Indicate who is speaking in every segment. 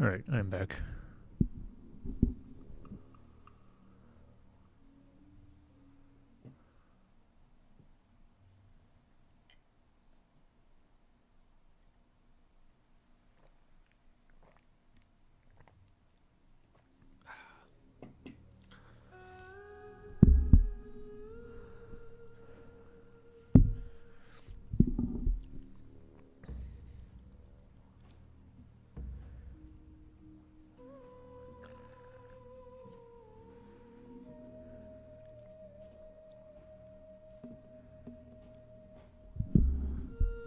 Speaker 1: Alright, I'm back.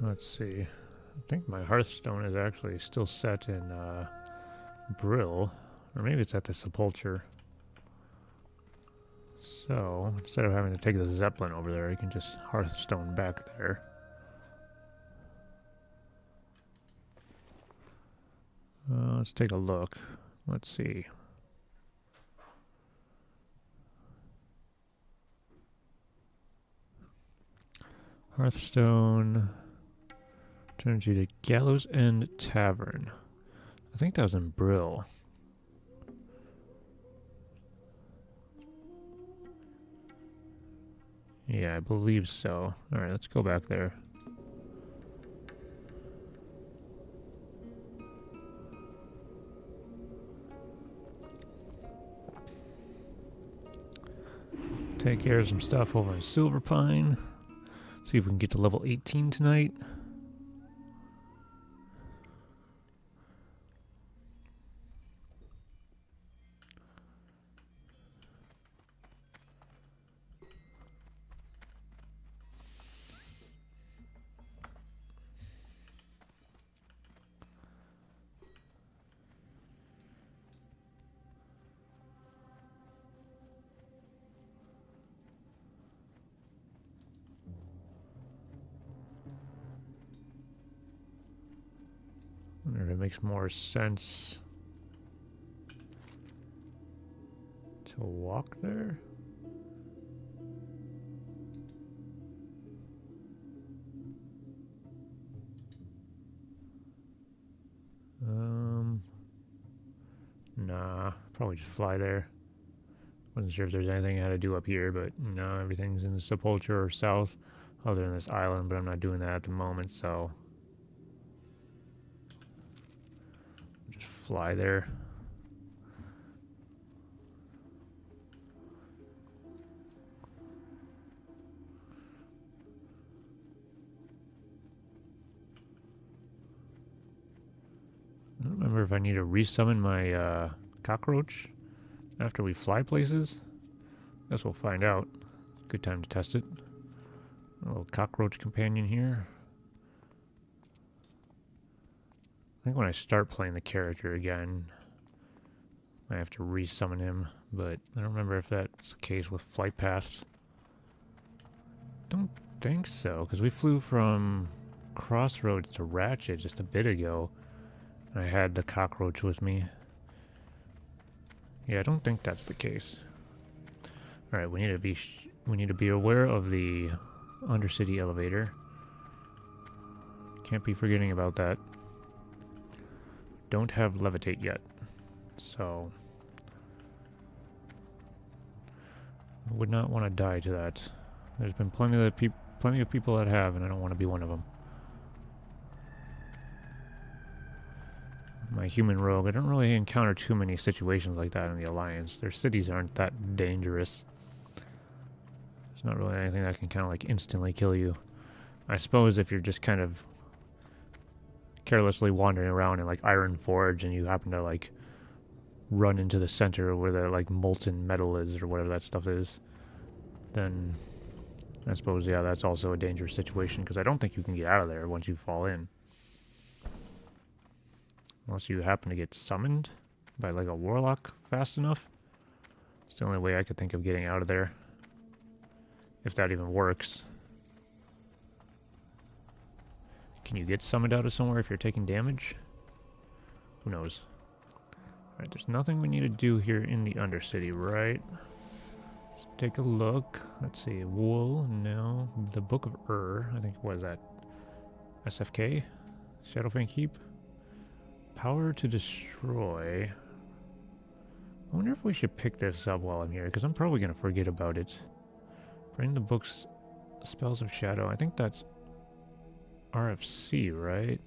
Speaker 1: Let's see. I think my Hearthstone is actually still set in Brill, or maybe it's at the Sepulture. So, instead of having to take the Zeppelin over there, you can just Hearthstone back there. Let's take a look. Let's see. Hearthstone turns you to Gallows End Tavern. I think that was in Brill. Yeah, I believe so. Alright, let's go back there. Take care of some stuff over in Silver Pine. See if we can get to level 18 tonight. I wonder if it makes more sense to walk there. Nah, probably just fly there. Wasn't sure if there's anything I had to do up here, but no, everything's in the Sepulture or south, other than this island, but I'm not doing that at the moment, so just fly there. I don't remember if I need to resummon my cockroach after we fly places. Guess we'll find out. Good time to test it. A little cockroach companion here. I think when I start playing the character again, I have to resummon him, but I don't remember if that's the case with flight paths. Don't think so, because we flew from Crossroads to Ratchet just a bit ago. I had the cockroach with me. Yeah, I don't think that's the case. All right, we need to be aware of the Undercity elevator. Can't be forgetting about that. Don't have levitate yet, so would not want to die to that. There's been plenty of people that have, and I don't want to be one of them. My human rogue, I don't really encounter too many situations like that in the Alliance. Their cities aren't that dangerous. There's not really anything that can kind of like instantly kill you. I suppose if you're just kind of carelessly wandering around in like Iron Forge and you happen to like run into the center where the like molten metal is or whatever that stuff is, then I suppose, yeah, that's also a dangerous situation because I don't think you can get out of there once you fall in. Unless you happen to get summoned by like a warlock fast enough. It's the only way I could think of getting out of there. If that even works. Can you get summoned out of somewhere if you're taking damage? Who knows? Alright, there's nothing we need to do here in the Undercity, right? Let's take a look. Let's see. Wool, no. The Book of I think, what is that? SFK? Shadowfang Keep? Power to destroy. I wonder if we should pick this up while I'm here, because I'm probably going to forget about it. Bring the books, Spells of Shadow. I think that's RFC, right?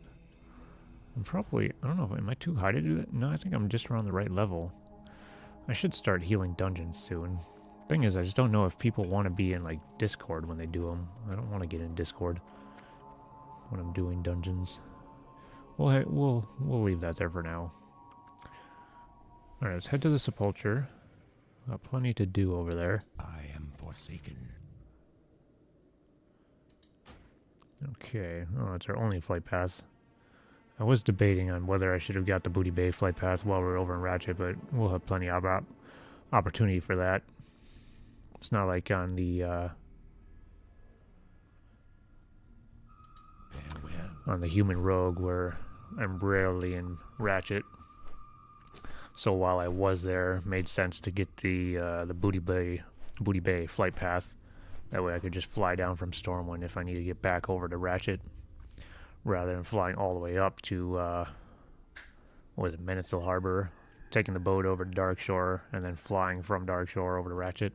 Speaker 1: I'm probably, I don't know, am I too high to do that? No, I think I'm just around the right level. I should start healing dungeons soon. Thing is, I just don't know if people want to be in, like, Discord when they do them. I don't want to get in Discord when I'm doing dungeons. Well, hey, we'll leave that there for now. Alright, let's head to the sepulcher. Got plenty to do over there.
Speaker 2: I am forsaken.
Speaker 1: Okay, oh, it's our only flight path. I was debating on whether I should have got the Booty Bay flight path while we were over in Ratchet, but we'll have plenty of opportunity for that. It's not like on the human rogue where I'm rarely in Ratchet. So while I was there, it made sense to get the Booty Bay flight path. That way I could just fly down from Stormwind if I need to get back over to Ratchet, rather than flying all the way up to what was it, Menethil Harbor, taking the boat over to Darkshore, and then flying from Darkshore over to Ratchet.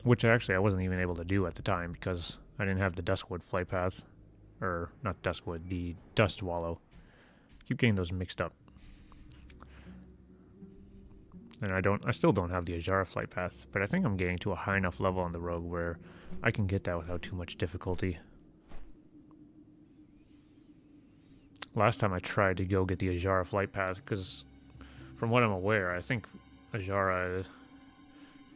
Speaker 1: Which actually I wasn't even able to do at the time because I didn't have the Duskwood flight path. Or, not Duskwood, the Dust Wallow. Keep getting those mixed up. And I still don't have the Azara flight path, but I think I'm getting to a high enough level on the Rogue where I can get that without too much difficulty. Last time I tried to go get the Azara flight path, because from what I'm aware, I think Azara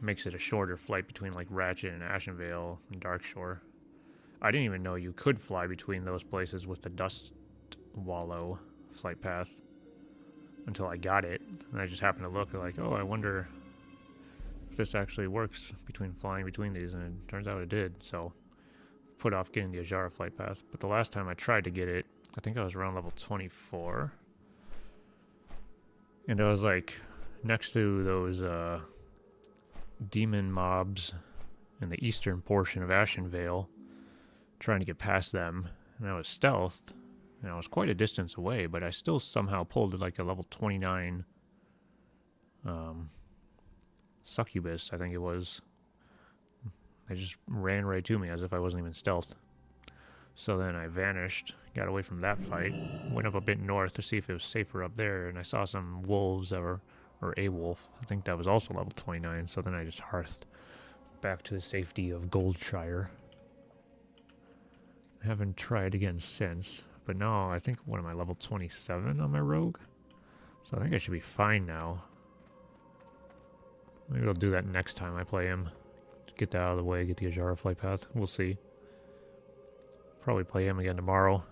Speaker 1: makes it a shorter flight between like Ratchet and Ashenvale and Darkshore. I didn't even know you could fly between those places with the Dust Wallow flight path until I got it. And I just happened to look like, oh, I wonder if this actually works flying between these, and it turns out it did. So put off getting the Azara flight path. But the last time I tried to get it, I think I was around level 24. And I was like next to those demon mobs in the eastern portion of Ashenvale, trying to get past them, and I was stealthed, and I was quite a distance away, but I still somehow pulled like a level 29 succubus, I think it was. They just ran right to me as if I wasn't even stealthed. So then I vanished, got away from that fight, went up a bit north to see if it was safer up there, and I saw some wolves or a wolf. I think that was also level 29, so then I just hearthed back to the safety of Goldshire. I haven't tried again since, but now I think, what am I, level 27 on my rogue? So I think I should be fine now. Maybe I'll do that next time I play him. Get that out of the way, get the Azara flight path. We'll see. Probably play him again tomorrow.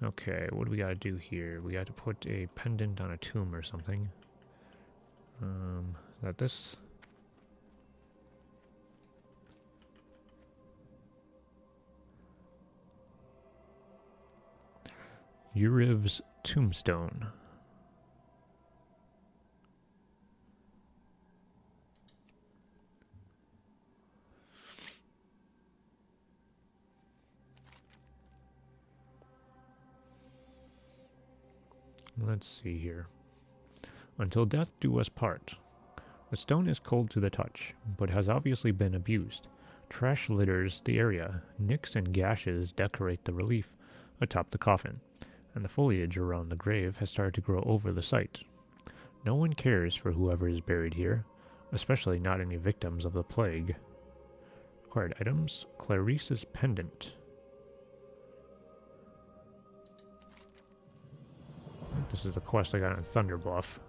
Speaker 1: Okay, what do we gotta do here? We got to put a pendant on a tomb or something. Is that this? Uriv's tombstone. Let's see here. Until death do us part. The stone is cold to the touch, but has obviously been abused. Trash litters the area. Nicks and gashes decorate the relief atop the coffin, and the foliage around the grave has started to grow over the site. No one cares for whoever is buried here, especially not any victims of the plague. Required items: Clarice's pendant. This is a quest I got on Thunderbluff.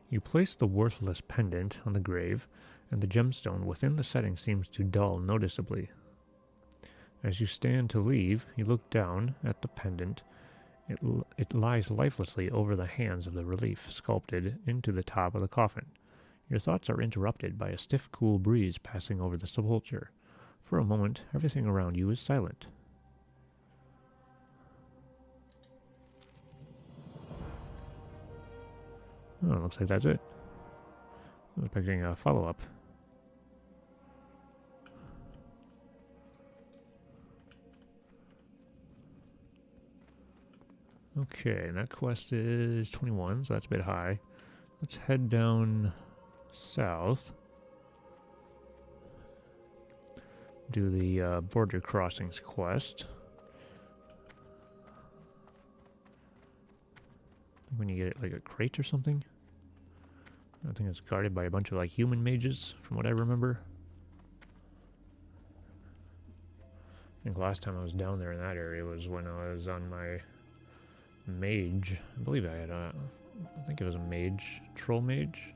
Speaker 1: You place the worthless pendant on the grave, and the gemstone within the setting seems to dull noticeably. As you stand to leave, you look down at the pendant. It lies lifelessly over the hands of the relief, sculpted into the top of the coffin. Your thoughts are interrupted by a stiff, cool breeze passing over the sepulchre. For a moment, everything around you is silent. Oh, looks like that's it. I was expecting a follow-up. Okay, and that quest is 21, so that's a bit high. Let's head down south. Do the border crossings quest. When you get like a crate or something. I think it's guarded by a bunch of like human mages, from what I remember. I think last time I was down there in that area was when I was on my mage. I believe I had a, I think it was a mage, troll mage.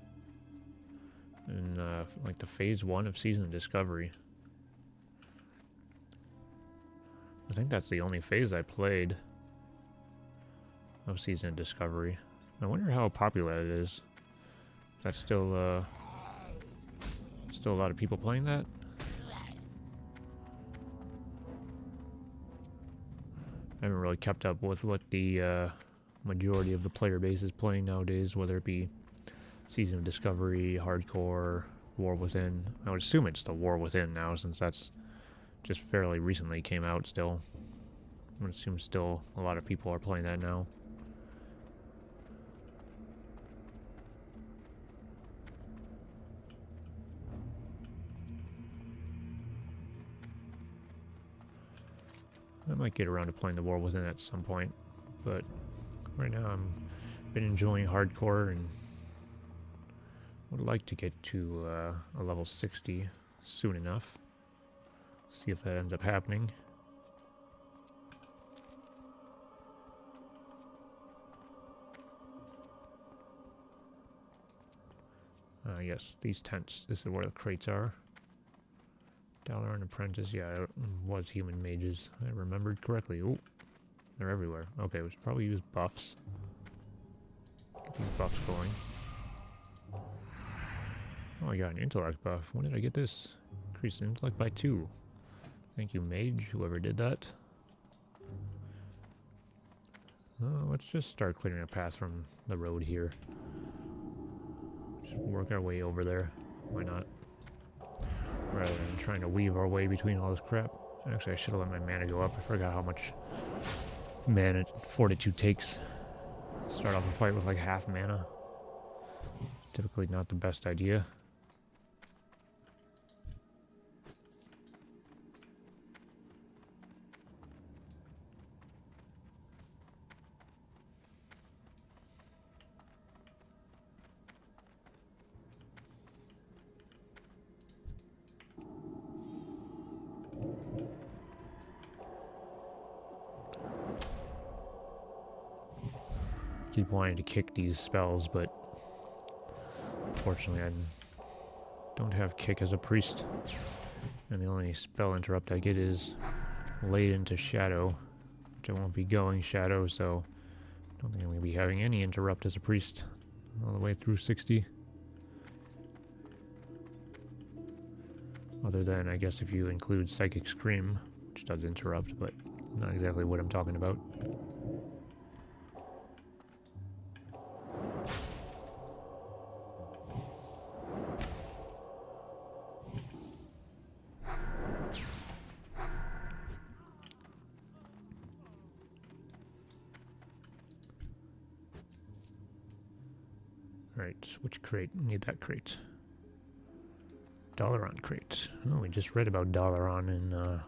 Speaker 1: In like the phase 1 of Season of Discovery. I think that's the only phase I played of Season of Discovery. I wonder how popular it is. That's still a lot of people playing that? I haven't really kept up with what the majority of the player base is playing nowadays, whether it be Season of Discovery, Hardcore, War Within. I would assume it's the War Within now, since that's just fairly recently came out still. I would assume still a lot of people are playing that now. I might get around to playing the War Within at some point, but right now I've been enjoying Hardcore and would like to get to a level 60 soon enough. See if that ends up happening. Yes, these tents, this is where the crates are. Dalaran Apprentice, yeah, it was human mages. I remembered correctly. Oh, they're everywhere. Okay, we should probably use buffs. Get these buffs going. Oh, I got an intellect buff. When did I get this? Increased intellect by 2. Thank you, mage, whoever did that. Let's just start clearing a path from the road here. Just work our way over there. Why not? Rather than trying to weave our way between all this crap. Actually, I should have let my mana go up. I forgot how much mana Fortitude takes. Start off a fight with like half mana. Typically not the best idea. Keep wanting to kick these spells, but unfortunately I don't have kick as a priest, and the only spell interrupt I get is Late into Shadow, which I won't be going Shadow, so I don't think I'm going to be having any interrupt as a priest all the way through 60. Other than, I guess, if you include Psychic Scream, which does interrupt, but not exactly what I'm talking about. Right, which crate? Need that crate. Dalaran crate. Oh, we just read about Dalaran in,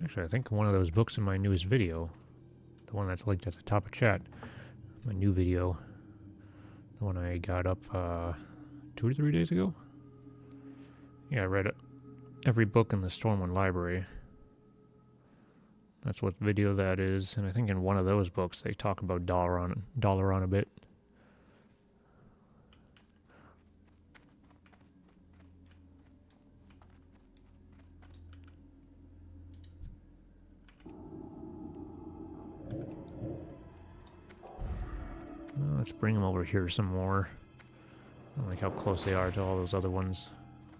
Speaker 1: actually, I think one of those books in my newest video. The one that's linked at the top of chat. My new video. The one I got up, 2 or 3 days ago? Yeah, I read every book in the Stormwind library. That's what video that is, and I think in one of those books they talk about Dalaran a bit. Let's bring them over here some more. I don't like how close they are to all those other ones.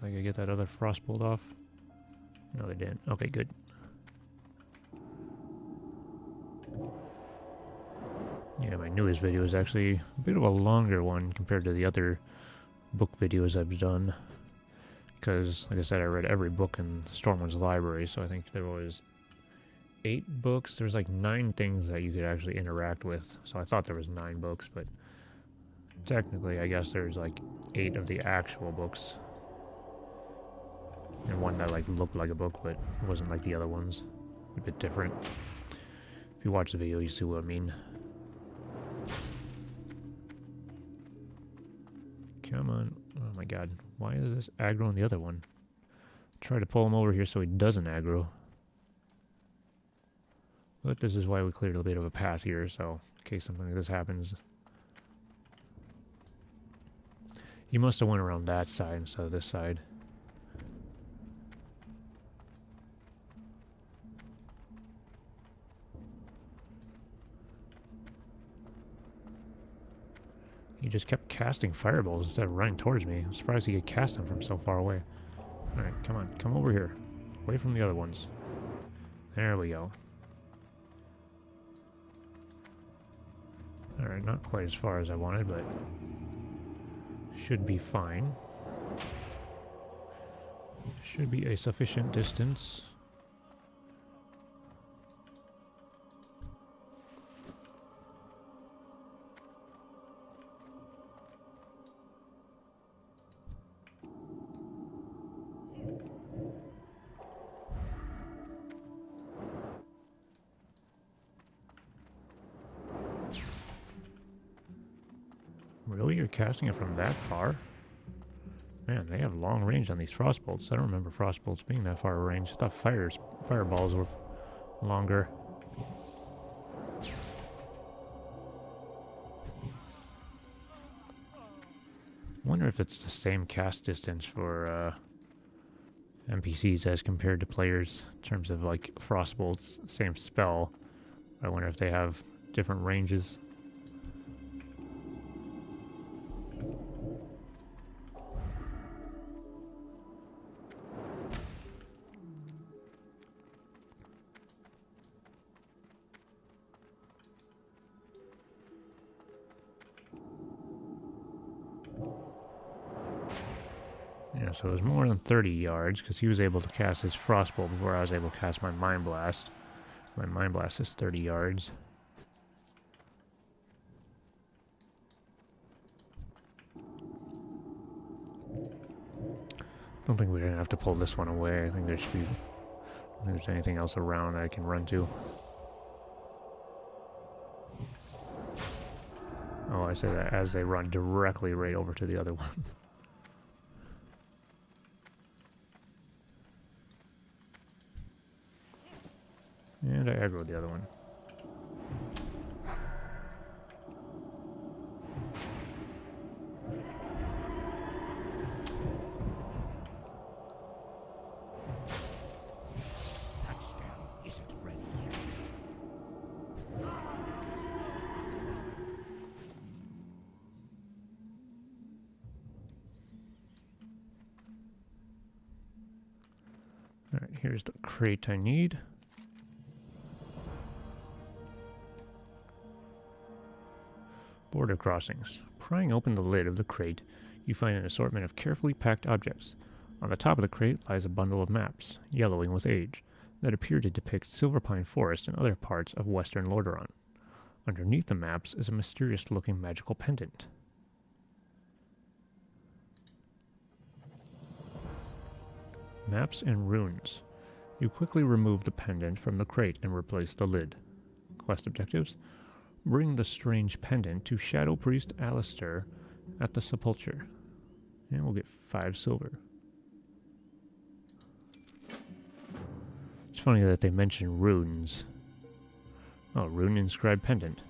Speaker 1: Like I get that other frostbolt off? No, they didn't. Okay, good. Yeah, my newest video is actually a bit of a longer one compared to the other book videos I've done. Because, like I said, I read every book in Stormwind's library, so I think there was 8 books. There's like 9 things that you could actually interact with. So I thought there was 9 books, but technically I guess there's like 8 of the actual books. And one that like looked like a book, but wasn't like the other ones. A bit different. If you watch the video, you see what I mean. Come on. Oh my god. Why is this aggroing the other one? Try to pull him over here so he doesn't aggro. But this is why we cleared a bit of a path here, so in case something like this happens. He must have went around that side instead of this side. He just kept casting fireballs instead of running towards me. I'm surprised he could cast them from so far away. Alright, come on. Come over here. Away from the other ones. There we go. Alright, not quite as far as I wanted, but should be fine. Should be a sufficient distance. Really? You're casting it from that far? Man, they have long range on these frostbolts. I don't remember frostbolts being that far range. I thought fireballs were longer. Wonder if it's the same cast distance for NPCs as compared to players in terms of like frostbolts, same spell. I wonder if they have different ranges. Yeah, so it was more than 30 yards, because he was able to cast his Frostbolt before I was able to cast my Mind Blast. My Mind Blast is 30 yards. Don't think we're going to have to pull this one away. I think there should be... I don't think there's anything else around I can run to. Oh, I say that as they run directly right over to the other one. And I aggroed the other one.
Speaker 2: That spell isn't ready yet.
Speaker 1: Alright, here's the crate I need. Border crossings. Prying open the lid of the crate, you find an assortment of carefully packed objects. On the top of the crate lies a bundle of maps, yellowing with age, that appear to depict Silverpine Forest and other parts of western Lordaeron. Underneath the maps is a mysterious-looking magical pendant. Maps and runes. You quickly remove the pendant from the crate and replace the lid. Quest objectives. Bring the strange pendant to Shadow Priest Alistair at the Sepulchre. And we'll get 5 silver. It's funny that they mention runes. Oh, rune inscribed pendant.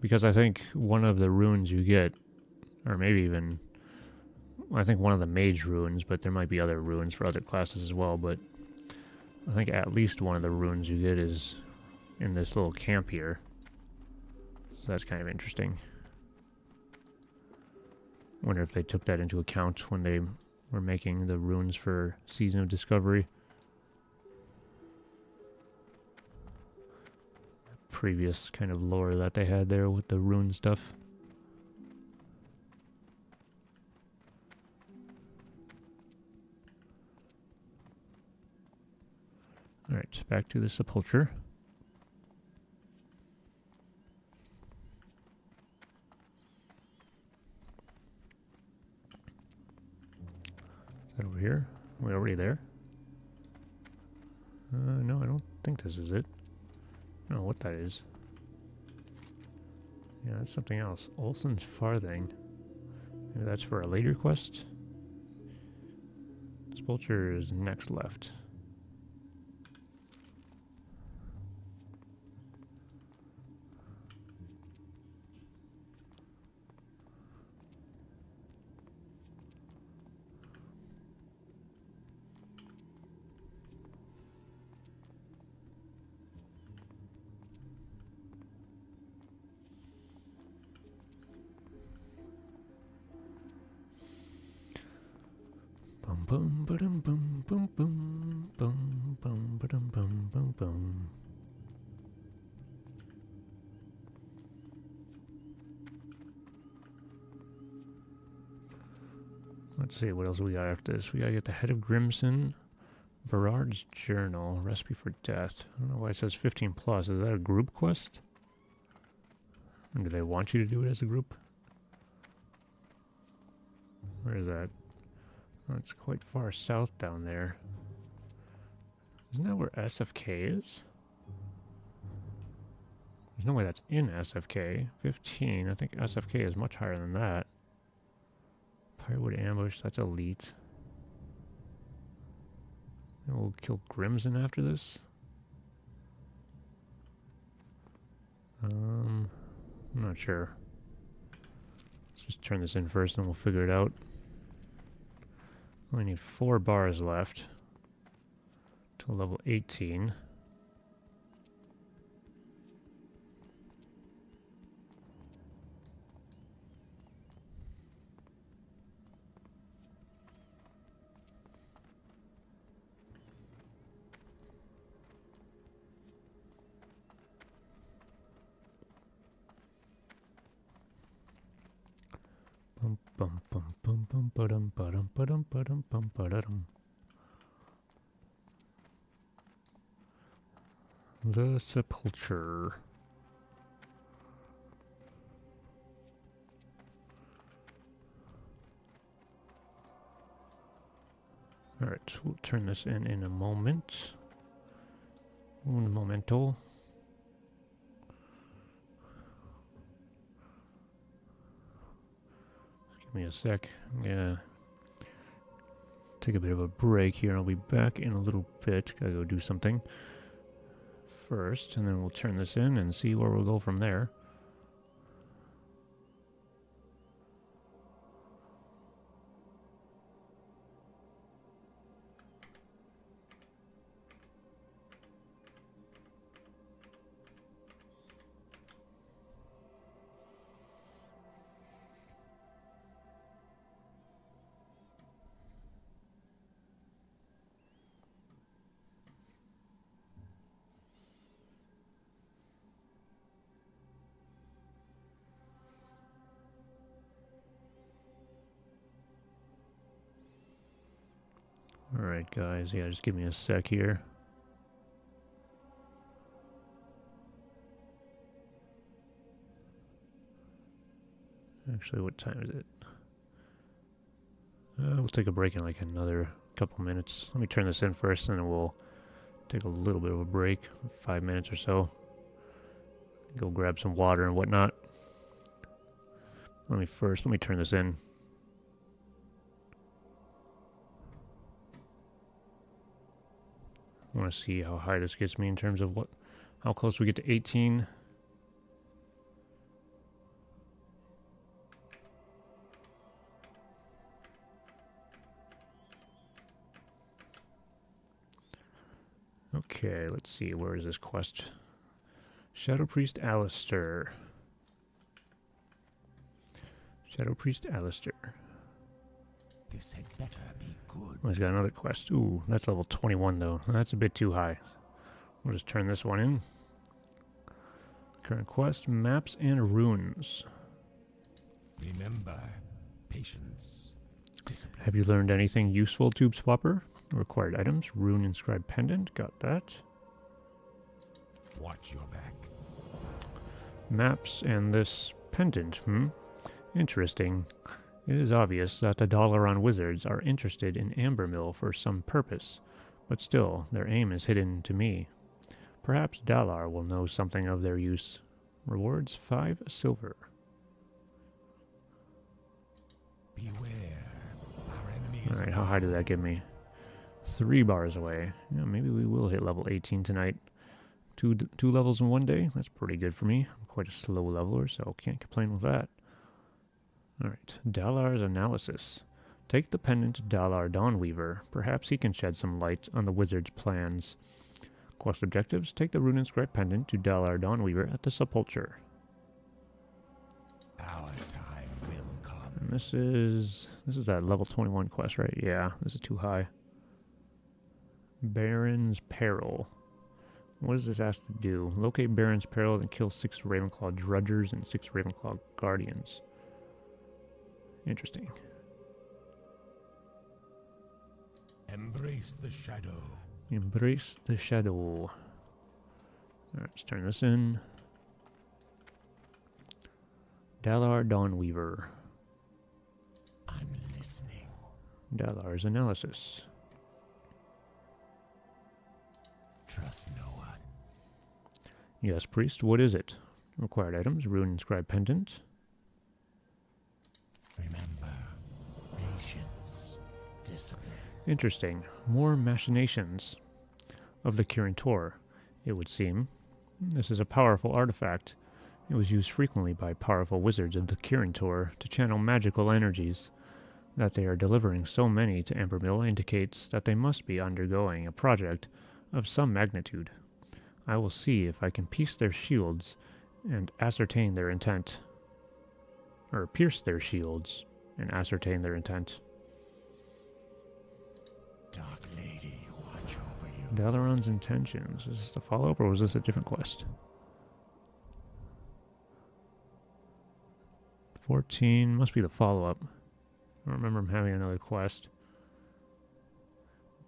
Speaker 1: Because I think one of the runes you get, or maybe even, I think one of the mage runes, but there might be other runes for other classes as well, but I think at least one of the runes you get is in this little camp here. So that's kind of interesting. Wonder if they took that into account when they were making the runes for Season of Discovery. Previous kind of lore that they had there with the rune stuff. Alright, back to the sepulcher. Is that over here? Are we already there? No, I don't think this is it. I don't know what that is. Yeah, that's something else. Olson's Farthing. Maybe that's for a later quest? Sepulcher is next left. Bum bum ba-dum bum bum bum bum bum ba-dum bum bum bum. Let's see, what else we got after this? We gotta get the Head of Grimson, Berard's Journal, Recipe for Death. I don't know why it says 15 plus. Is that a group quest? Or do they want you to do it as a group? Where is that? Oh, it's quite far south down there. Isn't that where SFK is? There's no way that's in SFK. 15. I think SFK is much higher than that. Pirewood Ambush, that's elite. And we'll kill Grimson after this. I'm not sure. Let's just turn this in first and we'll figure it out. Only need 4 bars left to level 18. Bum bum bum bum bum ba-dum ba-dum ba-dum ba-dum bum ba-da-dum. The Sepulcher. Alright, we'll turn this in a moment. Un momento. Give me a sec. I'm gonna take a bit of a break here. I'll be back in a little bit. Gotta go do something first, and then we'll turn this in and see where we'll go from there. Alright guys, yeah, just give me a sec here. Actually, what time is it? We'll take a break in like another couple minutes. Let me turn this in first, and then we'll take a little bit of a break, 5 minutes or so. Go grab some water and whatnot. Let me turn this in. I want to see how high this gets me in terms of how close we get to 18. Okay, let's see, where is this quest? Shadow Priest Alistair. Shadow Priest Alistair.
Speaker 2: This had better be good.
Speaker 1: Oh, he's got another quest. Ooh, that's level 21 though. That's a bit too high. We'll just turn this one in. Current quest, Maps and Runes.
Speaker 2: Remember, patience. Discipline.
Speaker 1: Have you learned anything useful, Tube Swapper? Required items, rune inscribed pendant, got that.
Speaker 2: Watch your back.
Speaker 1: Maps and this pendant, Interesting. It is obvious that the Dalaran wizards are interested in Ambermill for some purpose, but still, their aim is hidden to me. Perhaps Dalar will know something of their use. Rewards 5 silver.
Speaker 2: Beware. Our enemy is
Speaker 1: Alright, how high did that get me? 3 bars away. Yeah, maybe we will hit level 18 tonight. Two levels in one day? That's pretty good for me. I'm quite a slow leveler, so can't complain with that. Alright, Dalar's analysis. Take the pendant to Dalar Dawnweaver. Perhaps he can shed some light on the wizard's plans. Quest objectives. Take the rune inscribed pendant to Dalar Dawnweaver at the Sepulchre.
Speaker 2: Our time will come.
Speaker 1: And this is that level 21 quest, right? Yeah, this is too high. Baron's Peril. What does this ask to do? Locate Baron's Peril and kill 6 Ravenclaw Drudgers and 6 Ravenclaw Guardians. Interesting.
Speaker 2: Embrace the shadow.
Speaker 1: Embrace the shadow. Alright, let's turn this in. Dalar Dawnweaver.
Speaker 2: I'm listening.
Speaker 1: Dalar's analysis.
Speaker 2: Trust no one.
Speaker 1: Yes, priest, what is it? Required items, rune inscribed pendant.
Speaker 2: Remember, patience, discipline.
Speaker 1: Interesting. More machinations of the Kirin Tor, it would seem. This is a powerful artifact. It was used frequently by powerful wizards of the Kirin Tor to channel magical energies. That they are delivering so many to Ambermill indicates that they must be undergoing a project of some magnitude. I will see if I can piece their shields and ascertain their intent. Or pierce their shields and ascertain their intent.
Speaker 2: Dark Lady, watch over you.
Speaker 1: Dalaran's intentions. Is this the follow-up or was this a different quest? 14 must be the follow-up. I don't remember him having another quest.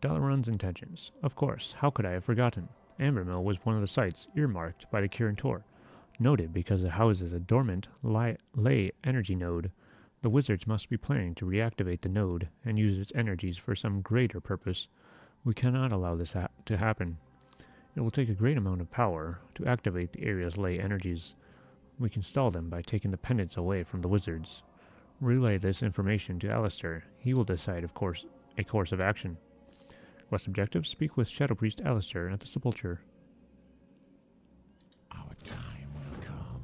Speaker 1: Dalaran's intentions. Of course, how could I have forgotten? Ambermill was one of the sites earmarked by the Kirin Tor, noted because it houses a dormant ley energy node. The wizards must be planning to reactivate the node and use its energies for some greater purpose. We cannot allow this to happen. It will take a great amount of power to activate the area's ley energies. We can stall them by taking the pendants away from the wizards. Relay this information to Alistair. He will decide, of course, a course of action. Quest objective, speak with Shadow Priest Alistair at the Sepulchre.
Speaker 2: Our time will come.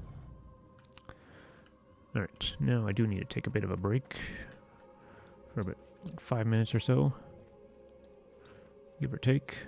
Speaker 1: Alright, now I do need to take a bit of a break. For about 5 minutes or so. Give or take.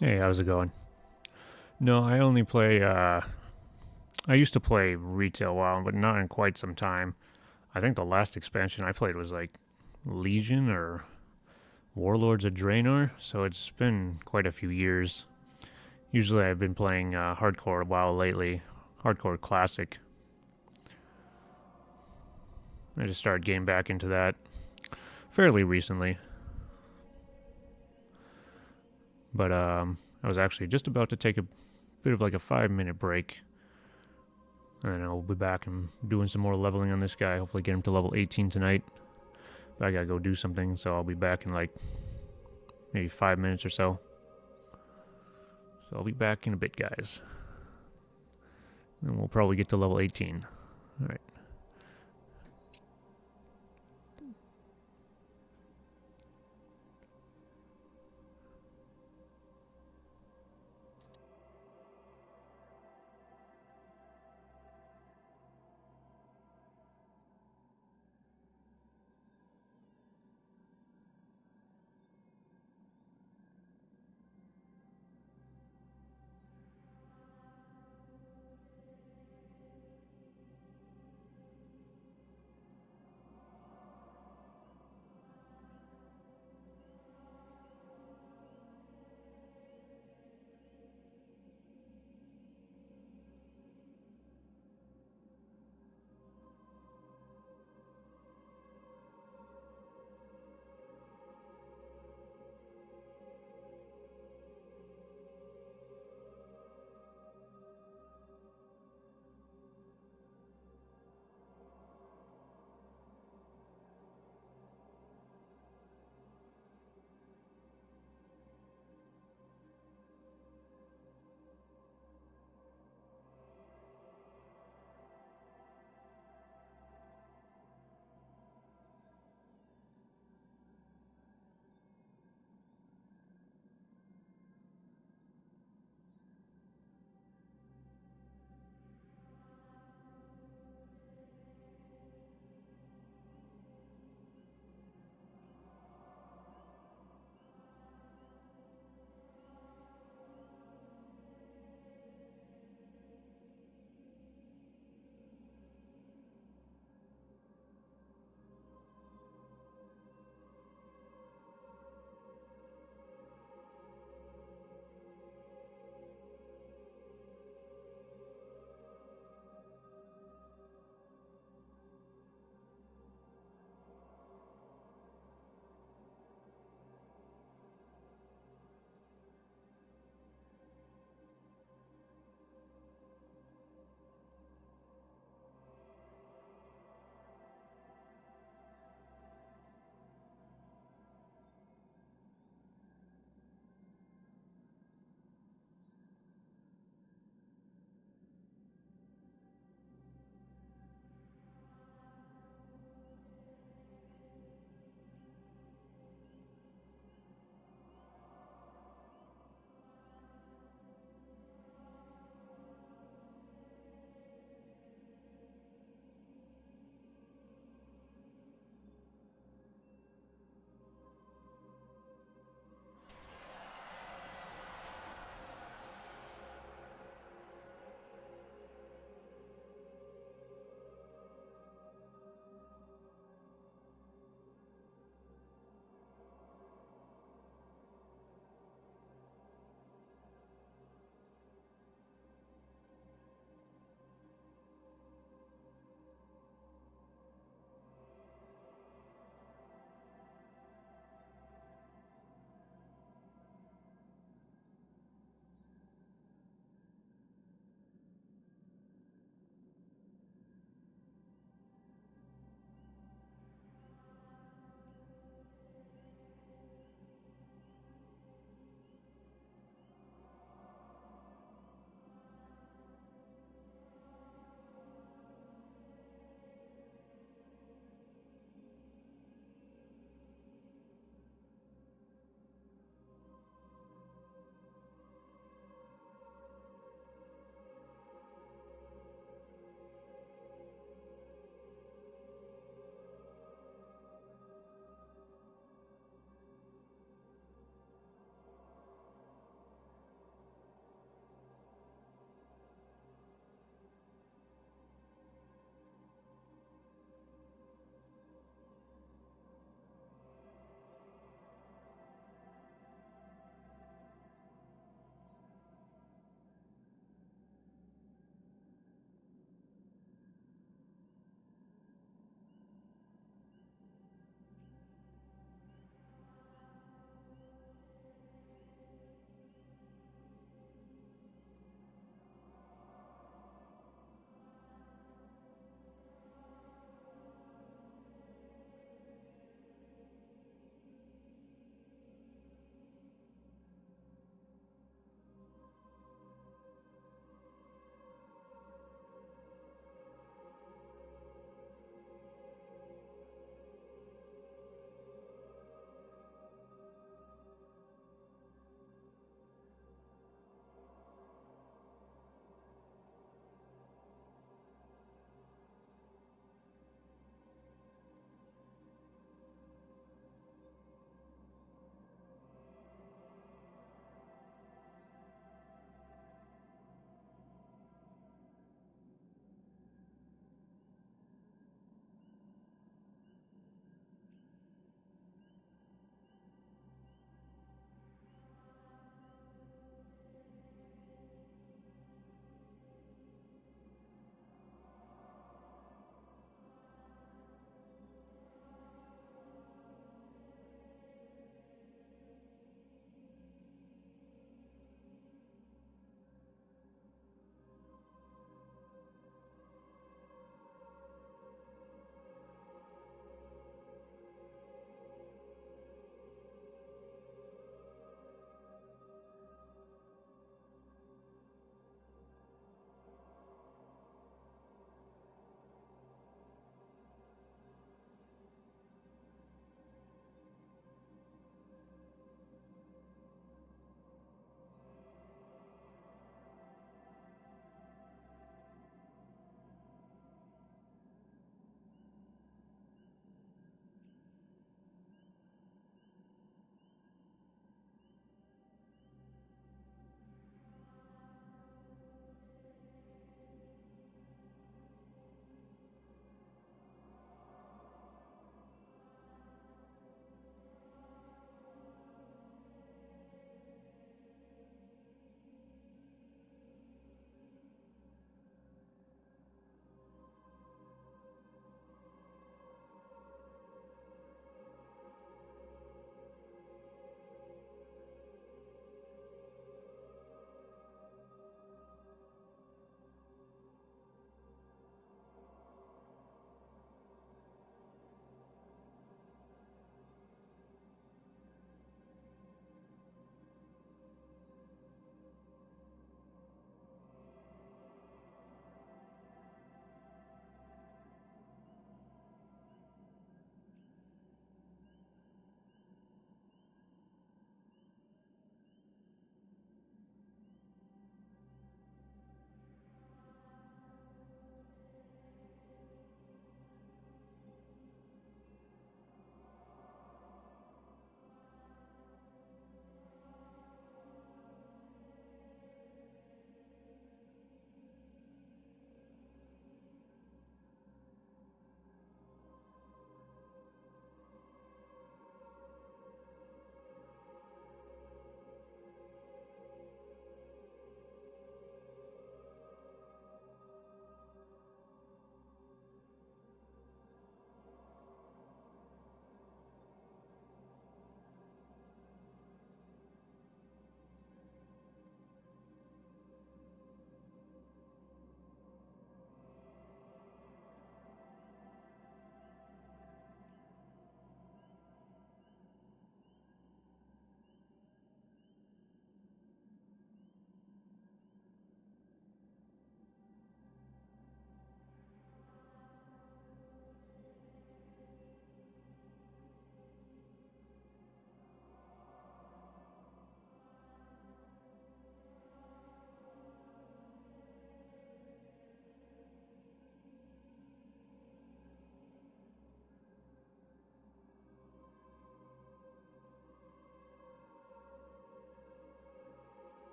Speaker 1: Hey, how's it going? No, I only play, I used to play retail WoW, but not in quite some time. I think the last expansion I played was like Legion or Warlords of Draenor, so it's been quite a few years. Usually I've been playing hardcore WoW lately, hardcore classic. I just started getting back into that fairly recently. But I was actually just about to take a bit of like a 5-minute break. And I'll be back and doing some more leveling on this guy. Hopefully get him to level 18 tonight. But I gotta go do something, so I'll be back in like maybe 5 minutes or so. So I'll be back in a bit, guys. And we'll probably get to level 18. Alright.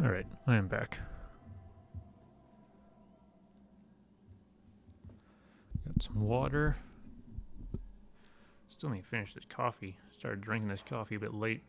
Speaker 1: Alright, I am back. Got some water. Still need to finish this coffee. Started drinking this coffee a bit late.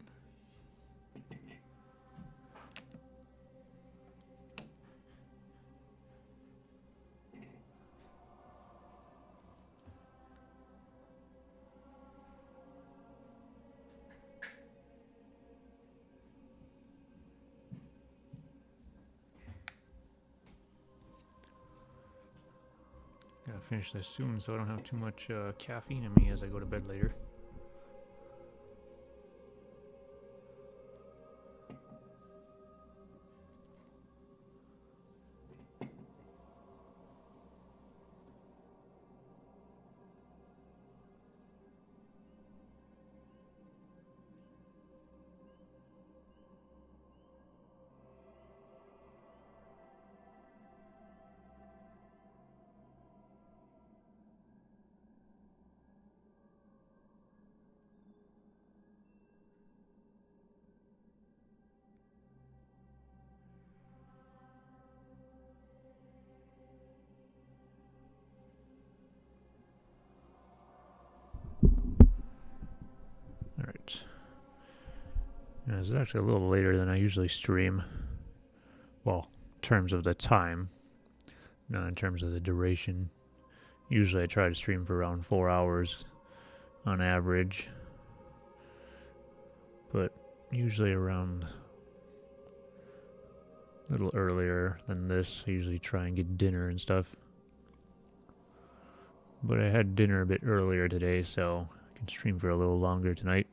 Speaker 1: Gotta finish this soon so I don't have too much caffeine in me as I go to bed later. Alright. Yeah, this is actually a little later than I usually stream. Well, in terms of the time, not in terms of the duration. Usually I try to stream for around 4 hours on average. But usually around a little earlier than this. I usually try and get dinner and stuff. But I had dinner a bit earlier today, so I can stream for a little longer tonight.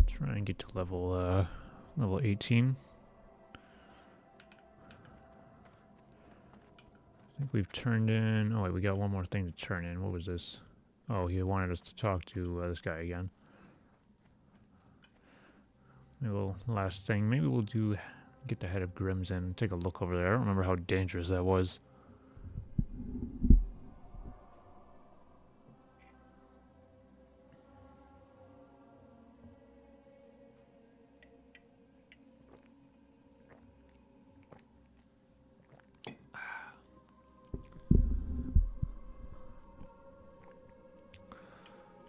Speaker 1: Try and get to level 18. I think we've turned in... Oh wait, we got one more thing to turn in. What was this? Oh, he wanted us to talk to this guy again. Maybe last thing, maybe we'll do... Get the head of Grimm's in, take a look over there. I don't remember how dangerous that was.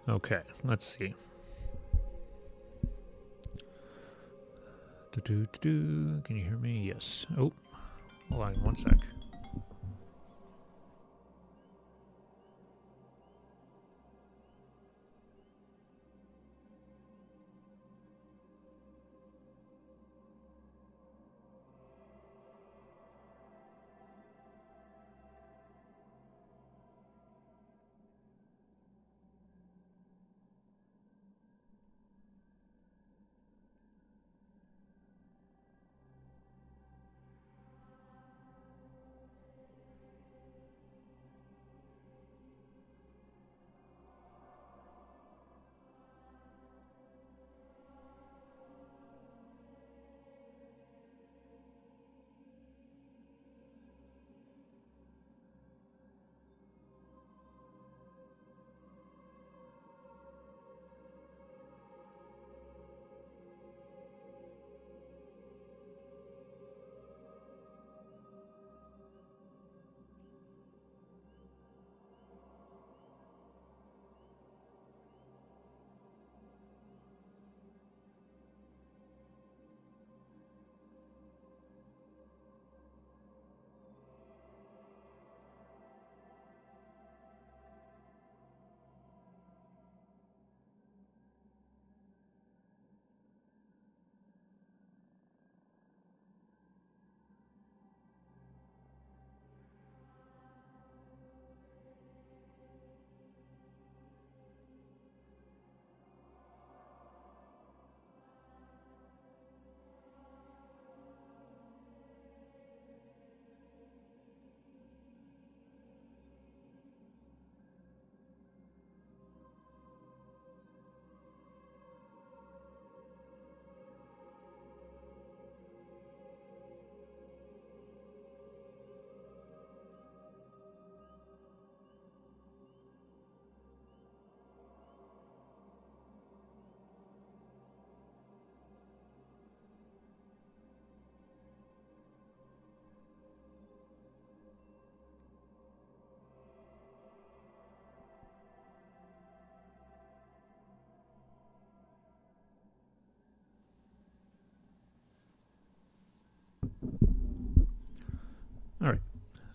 Speaker 1: Okay, let's see. Can you hear me? Yes. Oh, hold on one sec.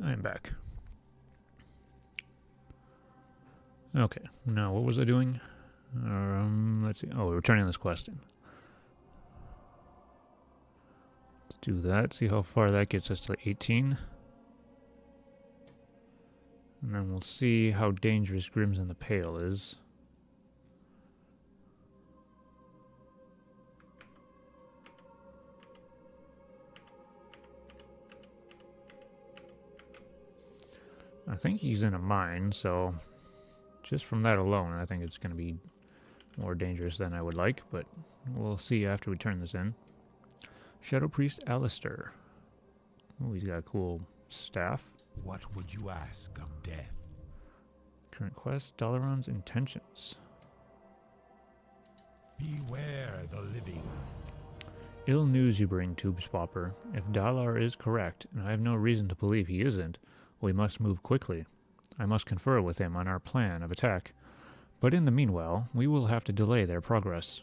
Speaker 1: I'm back. Okay, now what was I doing? Let's see. Oh, we're returning this quest in. Let's do that, see how far that gets us to 18. And then we'll see how dangerous Grims in the Pale is. I think he's in a mine, so just from that alone, I think it's going to be more dangerous than I would like, but we'll see after we turn this in. Shadow Priest Alistair. Oh, he's got a cool staff.
Speaker 2: What would you ask of death?
Speaker 1: Current quest, Dalaran's Intentions.
Speaker 2: Beware the living.
Speaker 1: Ill news you bring, Tube Swapper. If Dalar is correct, and I have no reason to believe he isn't, we must move quickly. I must confer with him on our plan of attack. But in the meanwhile, we will have to delay their progress.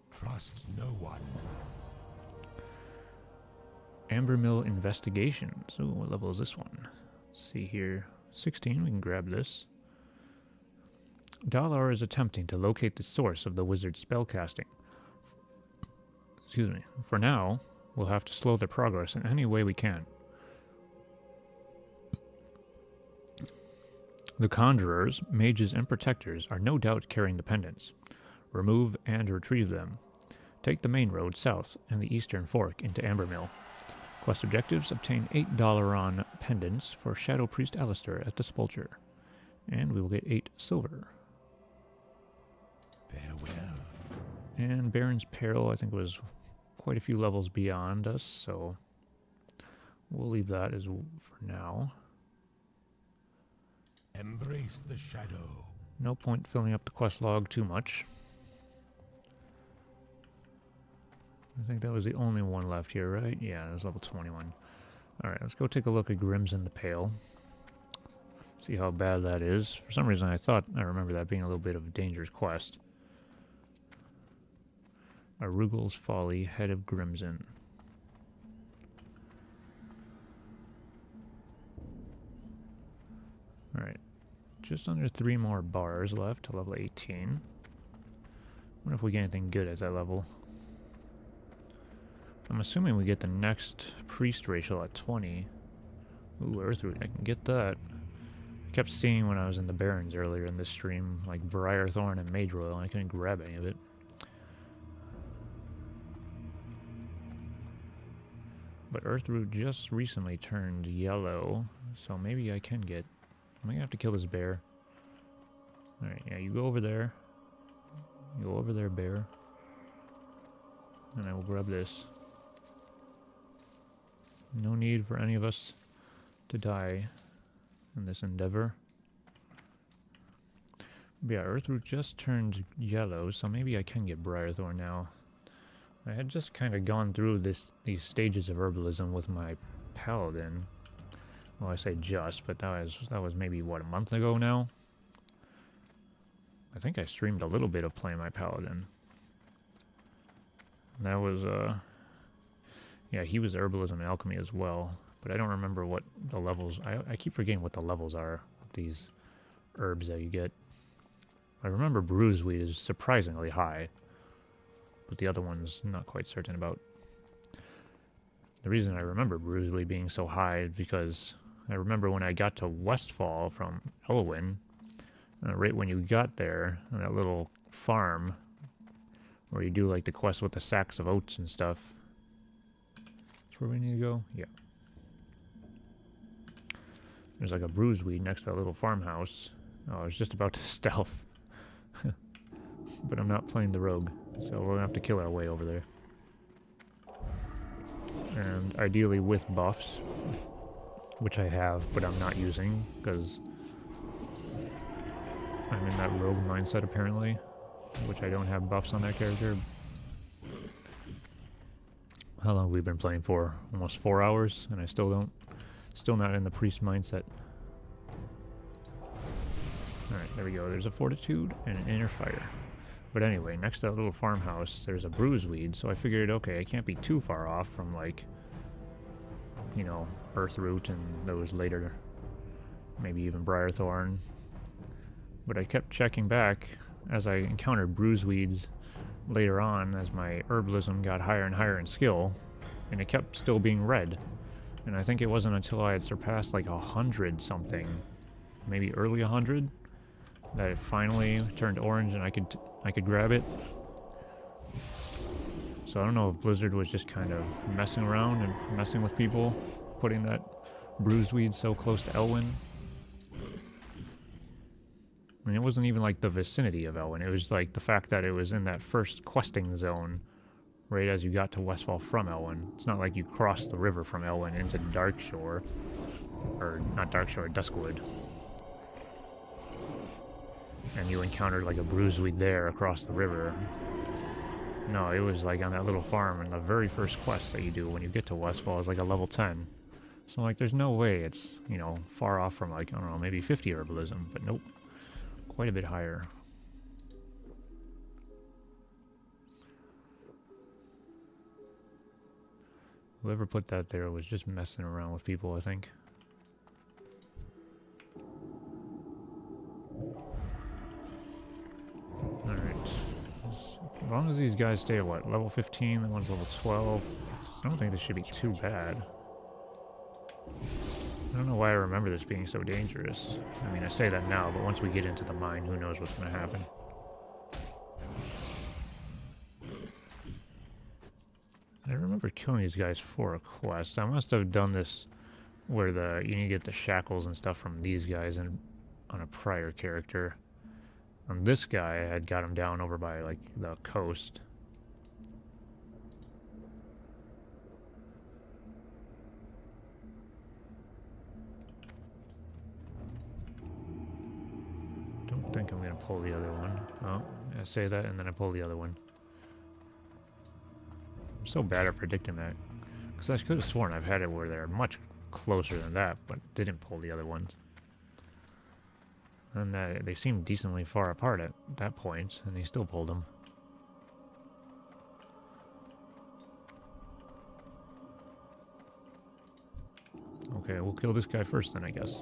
Speaker 2: Trust no one.
Speaker 1: Ambermill Investigation. So what level is this one? Let's see here. 16, we can grab this. Dalar is attempting to locate the source of the wizard's spellcasting. Excuse me. For now, we'll have to slow their progress in any way we can. The Conjurers, Mages, and Protectors are no doubt carrying the pendants. Remove and retrieve them. Take the main road south and the eastern fork into Ambermill. Quest objectives: obtain 8 Dalaran pendants for Shadow Priest Alistair at the Sepulchre. And we will get 8 silver.
Speaker 2: Farewell.
Speaker 1: And Baron's Peril, I think, was quite a few levels beyond us, so we'll leave that as for now.
Speaker 2: Embrace the shadow.
Speaker 1: No point filling up the quest log too much. I think that was the only one left here, right? Yeah, it was level 21. Alright, let's go take a look at Grims in the Pale. See how bad that is. For some reason I remember that being a little bit of a dangerous quest. Arugel's Folly, Head of Grimson. Alright. Just under 3 more bars left to level 18. Wonder if we get anything good at that level. I'm assuming we get the next priest racial at 20. Ooh, Earthroot, I can get that. I kept seeing when I was in the Barrens earlier in this stream, like Briarthorn and Mage Royal, and I couldn't grab any of it. But Earthroot just recently turned yellow, so maybe I can get... I'm gonna have to kill this bear. Alright, yeah, you go over there. You go over there, bear. And I will grab this. No need for any of us to die in this endeavor. But yeah, Earthroot just turned yellow, so maybe I can get Briarthorn now. I had just kind of gone through these stages of herbalism with my paladin. Well, I say just, but that was maybe, what, a month ago now? I think I streamed a little bit of playing my paladin. That was, yeah, he was herbalism and alchemy as well, but I don't remember what the levels... I keep forgetting what the levels are with these herbs that you get. I remember Bruiseweed is surprisingly high, but the other one's not quite certain about. The reason I remember Bruiseweed being so high is because I remember when I got to Westfall from Elwyn, right when you got there, on that little farm where you do like the quest with the sacks of oats and stuff. That's where we need to go? Yeah. There's like a Bruiseweed next to that little farmhouse. Oh, I was just about to stealth. But I'm not playing the rogue, so we're gonna have to kill our way over there. And ideally with buffs, which I have, but I'm not using, because I'm in that rogue mindset apparently, which I don't have buffs on that character. How long have we been playing for? Almost 4 hours, and I still not in the priest mindset. Alright, there we go. There's a fortitude and an inner fire. But anyway, next to that little farmhouse, there's a Bruiseweed, so I figured, okay, I can't be too far off from, like, you know, Earthroot and those later, maybe even Briarthorn. But I kept checking back as I encountered bruiseweeds later on as my herbalism got higher and higher in skill, and it kept still being red. And I think it wasn't until I had surpassed like 100 something, maybe early 100, that it finally turned orange and I could grab it. So I don't know if Blizzard was just kind of messing around and messing with people, putting that bruiseweed so close to Elwyn. I mean, it wasn't even like the vicinity of Elwyn. It was like the fact that it was in that first questing zone right as you got to Westfall from Elwyn. It's not like you crossed the river from Elwyn into Darkshore. Or, not Darkshore, Duskwood. And you encountered like a bruiseweed there across the river. No, it was like on that little farm, and the very first quest that you do when you get to Westfall is like a level 10. So like there's no way it's, you know, far off from like, I don't know, maybe 50 herbalism, but nope. Quite a bit higher. Whoever put that there was just messing around with people, I think. Alright. As long as these guys stay at what? Level 15, the one's level 12. I don't think this should be too bad. I don't know why I remember this being so dangerous. I mean, I say that now, but once we get into the mine, who knows what's going to happen. I remember killing these guys for a quest. I must have done this where you need to get the shackles and stuff from these guys and on a prior character. On this guy, I had got him down over by, like, the coast. Don't think I'm gonna pull the other one. Oh, I say that and then I pull the other one. I'm so bad at predicting that. Because I could have sworn I've had it where they're much closer than that, but didn't pull the other ones. And they seemed decently far apart at that point, and they still pulled them. Okay, we'll kill this guy first then, I guess.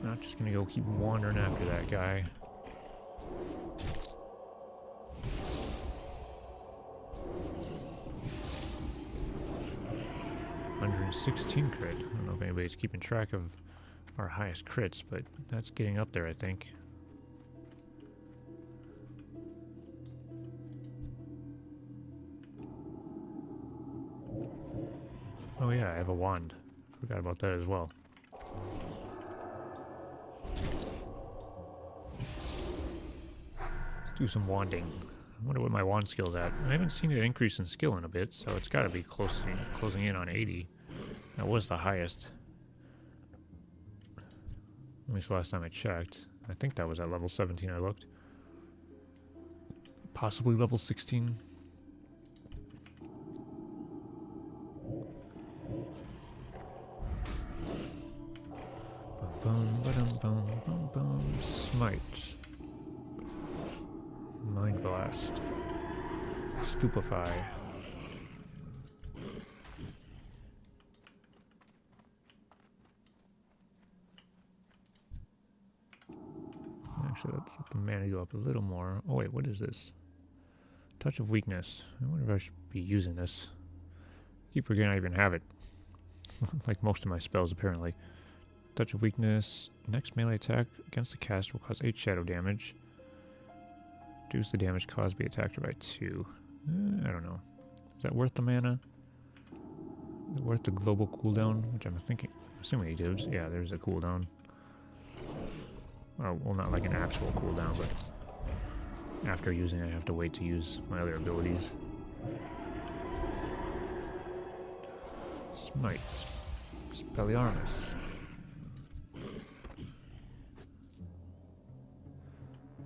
Speaker 1: Not just gonna go keep wandering after that guy. $116 crit. I don't know if anybody's keeping track of our highest crits, but that's getting up there, I think. Oh yeah, I have a wand. Forgot about that as well. Let's do some wanding. I wonder what my wand skill's at. I haven't seen an increase in skill in a bit, so it's got to be closing in on 80. That was the highest. At least last time I checked. I think that was at level 17 I looked. Possibly level 16. Bum, ba-dum, bum, bum, bum. Smite. Mind Blast. Stupefy. Actually, let's let the mana go up a little more. Oh wait, what is this? Touch of Weakness. I wonder if I should be using this. I keep forgetting I even have it. Like most of my spells, apparently. Touch of Weakness. Next melee attack against the caster will cause 8 shadow damage. Reduce the damage caused by the attacker by 2. I don't know. Is that worth the mana? Is it worth the global cooldown? Which I'm assuming it is. Yeah, there's a cooldown. Oh, well, not like an actual cooldown, but after using it, I have to wait to use my other abilities. Smite. Expelliarmus.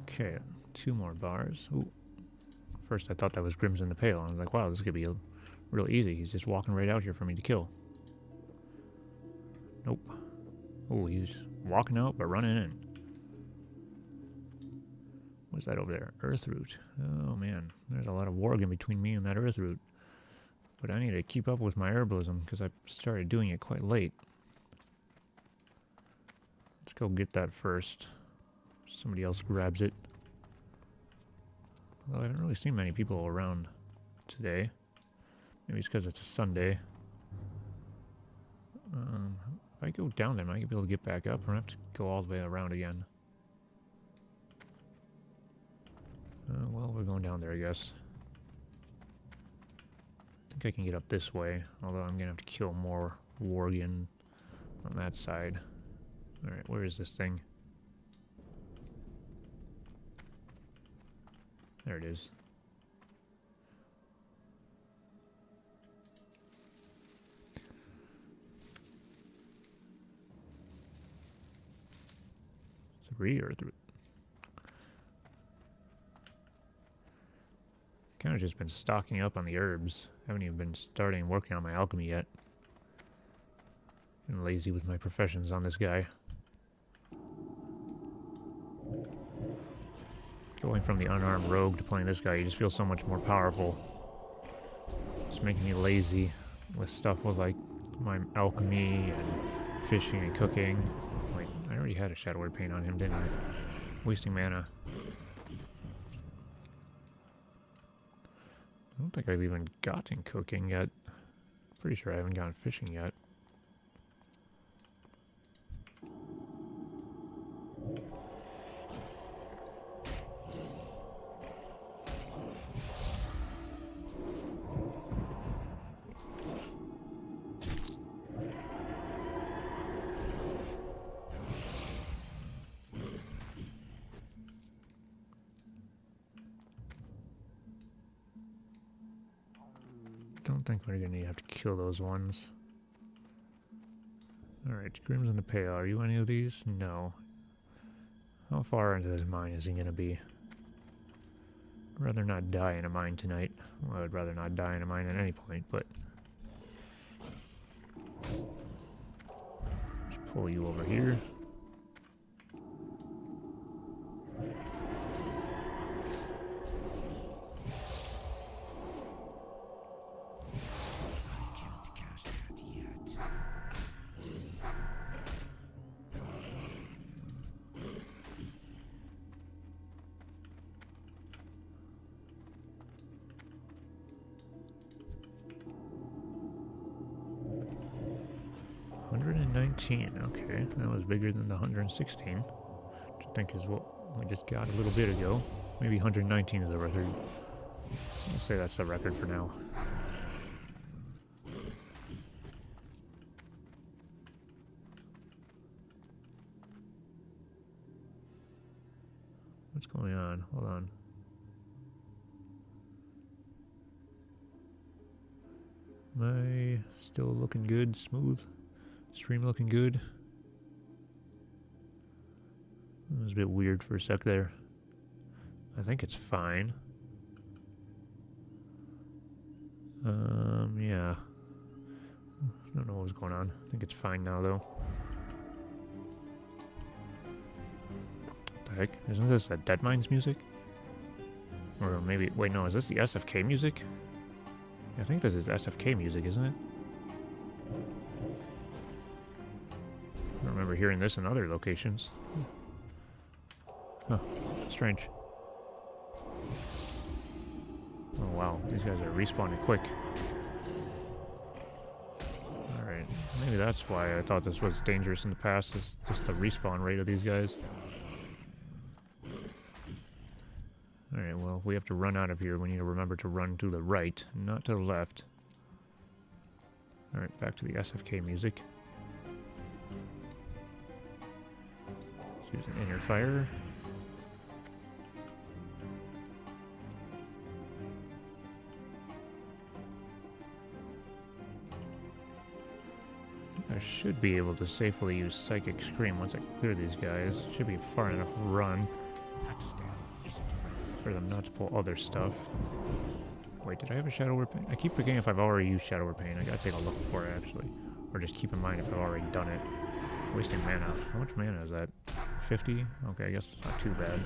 Speaker 1: Okay, 2 more bars. Ooh. First I thought that was Crimson the Pale. I was like, wow, this could be real easy. He's just walking right out here for me to kill. Nope. Oh, he's walking out but running in. What's that over there? Earthroot. Oh man, there's a lot of warg in between me and that Earthroot. But I need to keep up with my herbalism because I started doing it quite late. Let's go get that first. Somebody else grabs it. Well, I haven't really seen many people around today. Maybe it's because it's a Sunday. If I go down there, I might be able to get back up, or I have to go all the way around again. Well, we're going down there, I guess. I think I can get up this way, although I'm gonna have to kill more Worgen on that side. Alright, where is this thing? There it is. Three or three? Kind of just been stocking up on the herbs. Haven't even been starting working on my alchemy yet. Been lazy with my professions on this guy. Going from the unarmed rogue to playing this guy, you just feel so much more powerful. It's making me lazy with stuff with like my alchemy and fishing and cooking. Wait, I already had a Shadow Word Paint on him, didn't I? Wasting mana. I don't think I've even gotten cooking yet. Pretty sure I haven't gotten fishing yet. Don't think we're gonna have to kill those ones. Alright, Grimm's in the Pale. Are you any of these? No. How far into this mine is he gonna be? I'd rather not die in a mine tonight. Well, I'd rather not die in a mine at any point, but... Just pull you over here. Okay, that was bigger than the 116, which I think is what we just got a little bit ago. Maybe 119 is the record. I'll say that's the record for now. What's going on? Hold on. Am I still looking good? Smooth? Stream looking good. It was a bit weird for a sec there. I think it's fine. Yeah. I don't know what was going on. I think it's fine now, though. What the heck? Isn't this that Dead Mines music? Or maybe... Wait, no. Is this the SFK music? I think this is SFK music, isn't it? I remember hearing this in other locations. Huh. Strange. Oh wow, these guys are respawning quick. Alright, maybe that's why I thought this was dangerous in the past, is just the respawn rate of these guys. Alright, well, if we have to run out of here, we need to remember to run to the right, not to the left. Alright, back to the SFK music. Use an inner fire. I should be able to safely use Psychic Scream once I clear these guys. Should be far enough run for them not to pull other stuff. Wait, did I have a Shadow Word Paint? I keep forgetting if I've already used Shadow Word Paint. I gotta take a look for it, actually. Or just keep in mind if I've already done it. Wasting mana. How much mana is that? 50? Okay, I guess it's not too bad.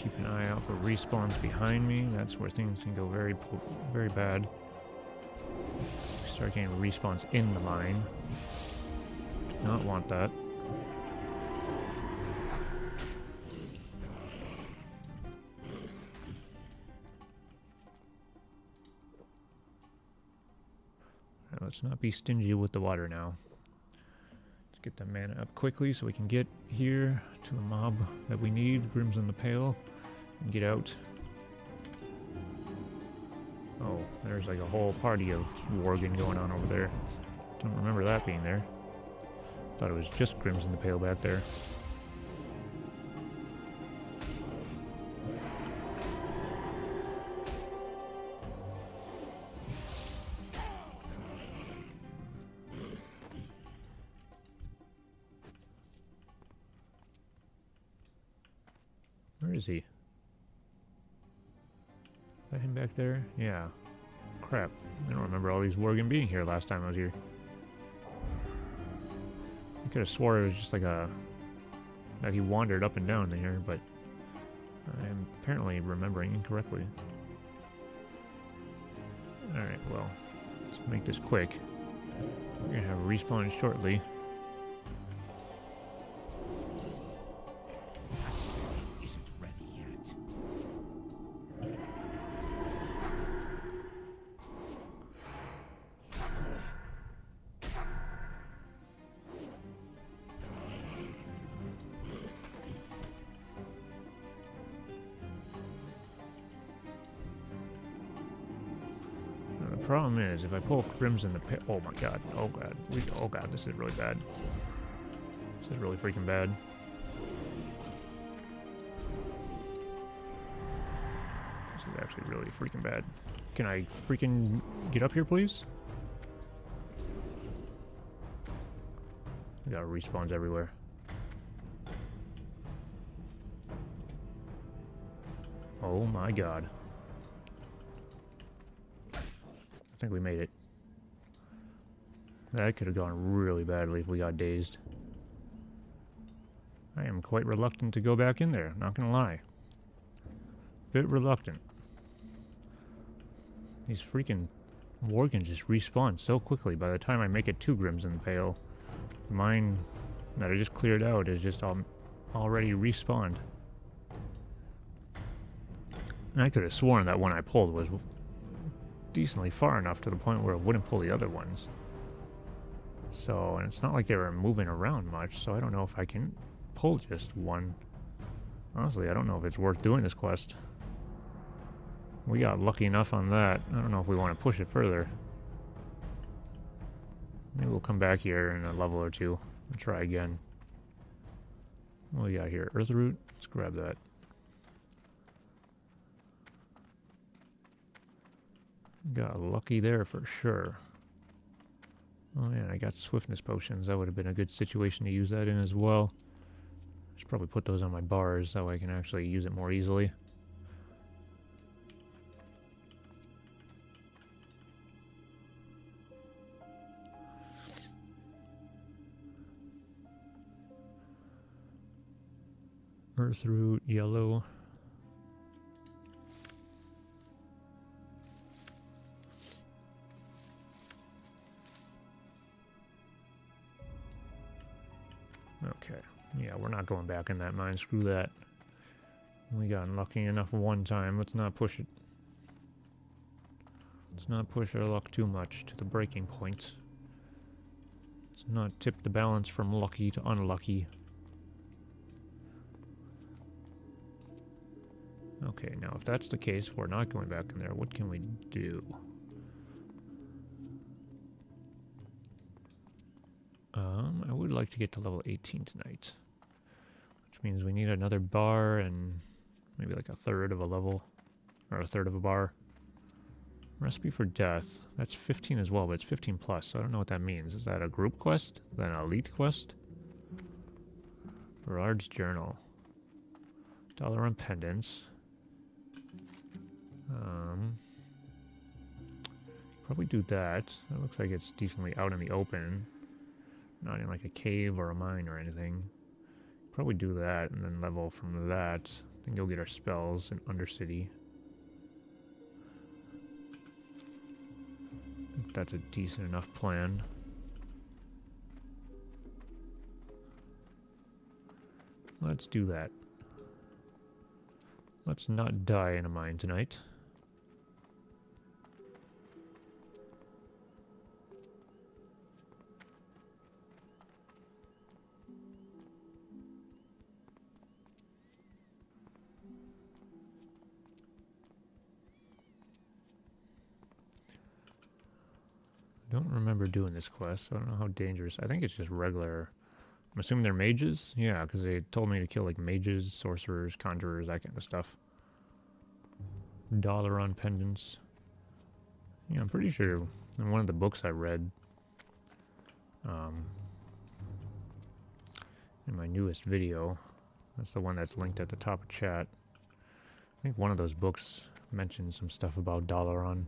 Speaker 1: Keep an eye out for respawns behind me. That's where things can go very bad. Start getting respawns in the mine. Do not want that. Alright, let's not be stingy with the water now. Let's get the mana up quickly so we can get here to the mob that we need, Grims in the Pale, and get out. Oh, there's like a whole party of Worgen going on over there. Don't remember that being there. Thought it was just Grims in the Pale back there. Where is he? Is that him back there? Yeah. Crap. I don't remember all these Worgen being here last time I was here. I could have swore it was just like that he wandered up and down here, but I'm apparently remembering incorrectly. Alright, well, let's make this quick. We're gonna have a respawn shortly. The problem is, if I pull Grims in the pit, oh my god, oh god, this is really bad. This is really freaking bad. This is actually really freaking bad. Can I freaking get up here, please? We got respawns everywhere. Oh my god. I think we made it. That could have gone really badly if we got dazed. I am quite reluctant to go back in there, not gonna lie. Bit reluctant. These freaking Worgen just respawn so quickly. By the time I make it 2 Grims in the Pale, mine that I just cleared out is just already respawned. And I could have sworn that one I pulled was decently far enough to the point where it wouldn't pull the other ones. So, and it's not like they were moving around much, so I don't know if I can pull just one. Honestly, I don't know if it's worth doing this quest. We got lucky enough on that. I don't know if we want to push it further. Maybe we'll come back here in a level or two and try again. What do we got here? Earth root? Let's grab that. Got lucky there for sure. Oh yeah, I got swiftness potions. That would have been a good situation to use that in as well. Should probably put those on my bars, that way I can actually use it more easily. Earth root, yellow. Okay, yeah, we're not going back in that mine. Screw that. We got lucky enough one time. Let's not push it. Let's not push our luck too much to the breaking point. Let's not tip the balance from lucky to unlucky. Okay, now if that's the case, we're not going back in there. What can we do? I would like to get to level 18 tonight. Which means we need another bar and maybe like a third of a level. Or a third of a bar. Recipe for Death. That's 15 as well, but it's 15 plus, so I don't know what that means. Is that a group quest? Is that an elite quest? Berard's Journal. Dollar on pendants. Probably do that. That looks like it's decently out in the open. Not in like a cave or a mine or anything. Probably do that and then level from that. Then go get our spells in Undercity. I think that's a decent enough plan. Let's do that. Let's not die in a mine tonight. I don't remember doing this quest, so I don't know how dangerous. I think it's just regular. I'm assuming they're mages? Yeah, because they told me to kill like mages, sorcerers, conjurers, that kind of stuff. Dollar on pendants. Yeah, I'm pretty sure in one of the books I read, in my newest video, that's the one that's linked at the top of chat. I think one of those books mentioned some stuff about Dalaran.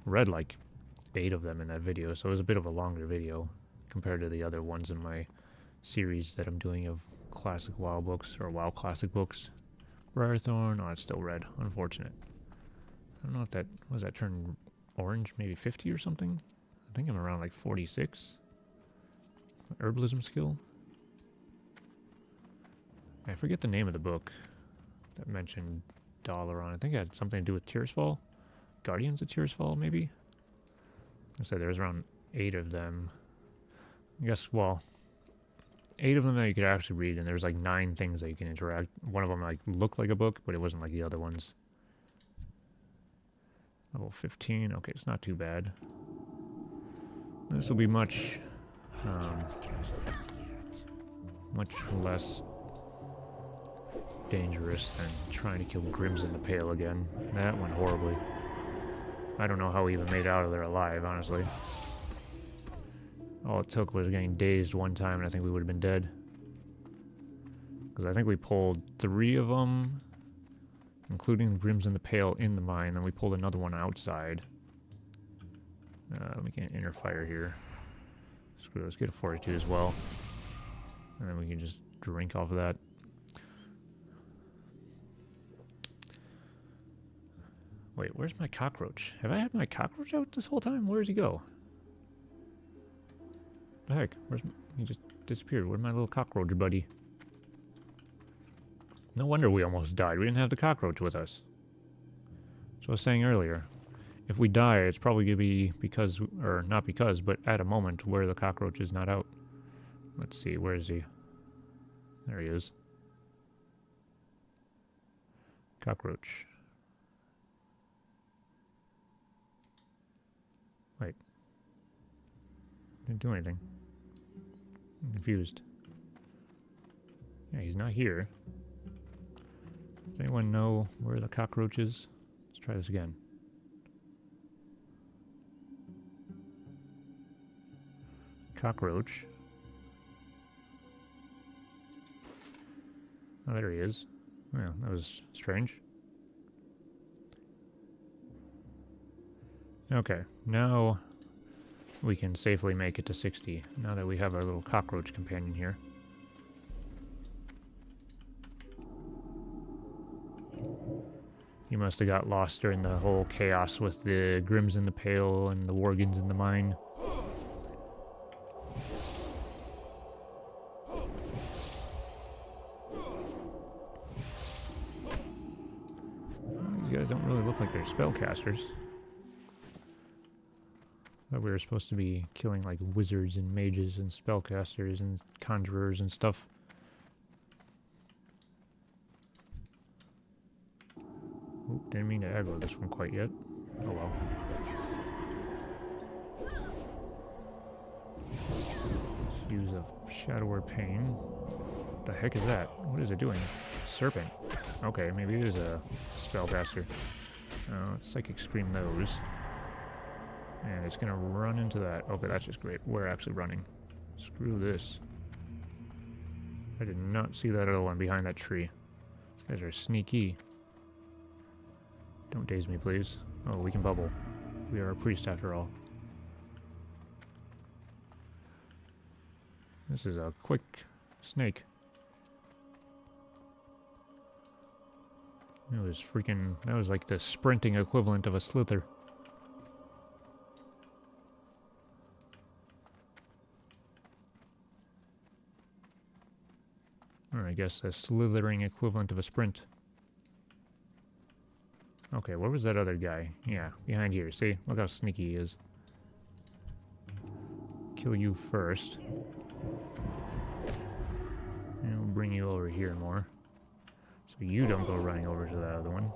Speaker 1: Read like 8 of them in that video, so it was a bit of a longer video compared to the other ones in my series that I'm doing of classic WoW books, or WoW classic books. Briarthorn, oh, it's still red. Unfortunate. I don't know if that, was that turned orange, maybe 50 or something? I think I'm around like 46. Herbalism skill? I forget the name of the book that mentioned Dalaran. I think it had something to do with Tearsfall? Guardians of Tearsfall, maybe? I said there's around 8 of them. I guess, well, 8 of them that you could actually read, and there's like 9 things that you can interact. One of them like looked like a book, but it wasn't like the other ones. Level 15, okay, it's not too bad. This will be much less dangerous than trying to kill Grims in the Pale again. That went horribly. I don't know how we even made out of there alive, honestly. All it took was getting dazed one time, and I think we would have been dead. Because I think we pulled 3 of them, including the Grims in the Pale, in the mine. Then we pulled another one outside. Let me get an inner fire here. Screw it, let's get a fortitude as well. And then we can just drink off of that. Wait, where's my cockroach? Have I had my cockroach out this whole time? Where does he go? The heck? He just disappeared. Where's my little cockroach buddy? No wonder we almost died. We didn't have the cockroach with us. So I was saying earlier, if we die, it's probably going to be because, or not because, but at a moment where the cockroach is not out. Let's see, where is he? There he is. Cockroach. Wait. Didn't do anything. I'm confused. Yeah, he's not here. Does anyone know where the cockroach is? Let's try this again. Cockroach. Oh, there he is. Well, that was strange. Okay, now we can safely make it to 60, now that we have our little cockroach companion here. He must have got lost during the whole chaos with the Grims in the Pale and the Worgans in the mine. These guys don't really look like they're spellcasters. Thought we were supposed to be killing like wizards and mages and spellcasters and conjurers and stuff. Oop, didn't mean to aggro this one quite yet. Oh well. Let's use a Shadower Pain. What the heck is that? What is it doing? Serpent. Okay, maybe it is a spellcaster. Oh, it's Psychic Scream those. And it's gonna run into that. Okay, that's just great. We're actually running. Screw this. I did not see that other one behind that tree. These guys are sneaky. Don't daze me, please. Oh, we can bubble. We are a priest after all. This is a quick snake. It was freaking... That was like the sprinting equivalent of a slither. Or I guess a slithering equivalent of a sprint. Okay, where was that other guy? Yeah, behind here. See? Look how sneaky he is. Kill you first. And we'll bring you over here more. So you don't go running over to that other one.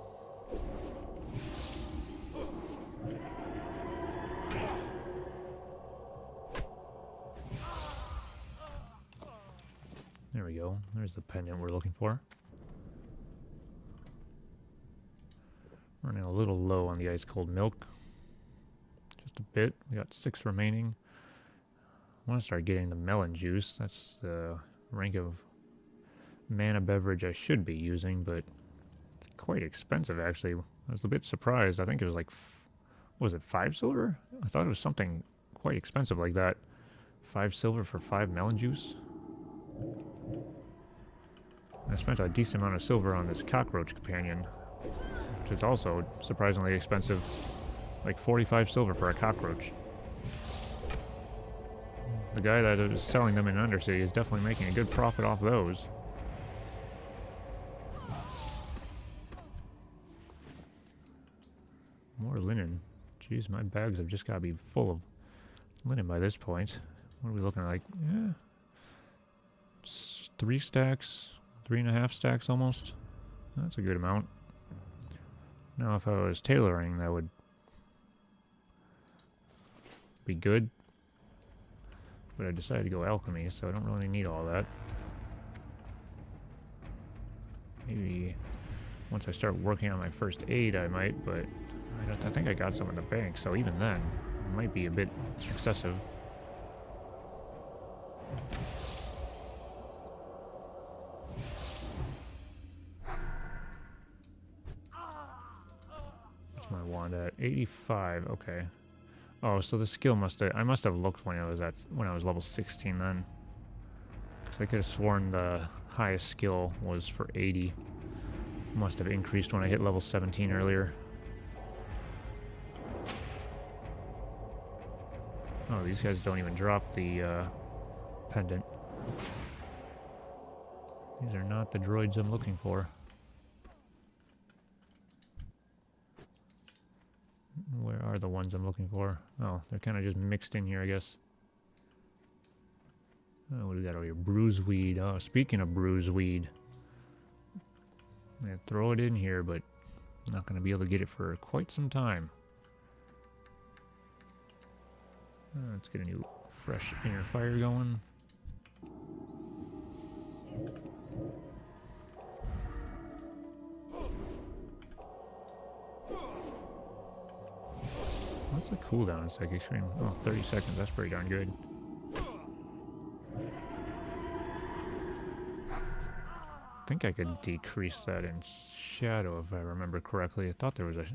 Speaker 1: There we go. There's the pendant we're looking for. Running a little low on the ice cold milk. Just a bit. We got 6 remaining. I want to start getting the melon juice. That's the rank of mana beverage I should be using, but it's quite expensive actually. I was a bit surprised. I think it was like, was it 5 silver? I thought it was something quite expensive like that. 5 silver for 5 melon juice. I spent a decent amount of silver on this cockroach companion, which is also surprisingly expensive. Like 45 silver for a cockroach. The guy that is selling them in Undercity is definitely making a good profit off those. More linen. Jeez, my bags have just got to be full of linen by this point. What are we looking like? Yeah. 3 stacks, 3.5 stacks almost. That's a good amount. Now if I was tailoring, that would be good. But I decided to go alchemy, so I don't really need all that. Maybe once I start working on my first aid I might, but I think I got some in the bank, so even then, it might be a bit excessive. What's my wand at? 85, okay. Oh, so the skill I must have looked when I was level 16 then. Because I could have sworn the highest skill was for 80. Must have increased when I hit level 17 earlier. Oh, these guys don't even drop the pendant. These are not the droids I'm looking for. Where are the ones I'm looking for? Oh, they're kind of just mixed in here, I guess. Oh, what do we got over here? Bruiseweed. Oh, speaking of bruiseweed. I'm going to throw it in here, but I'm not going to be able to get it for quite some time. Let's get a new fresh inner fire going. What's the cooldown in Psychic Stream? Oh, 30 seconds. That's pretty darn good. I think I could decrease that in Shadow if I remember correctly. I thought there was a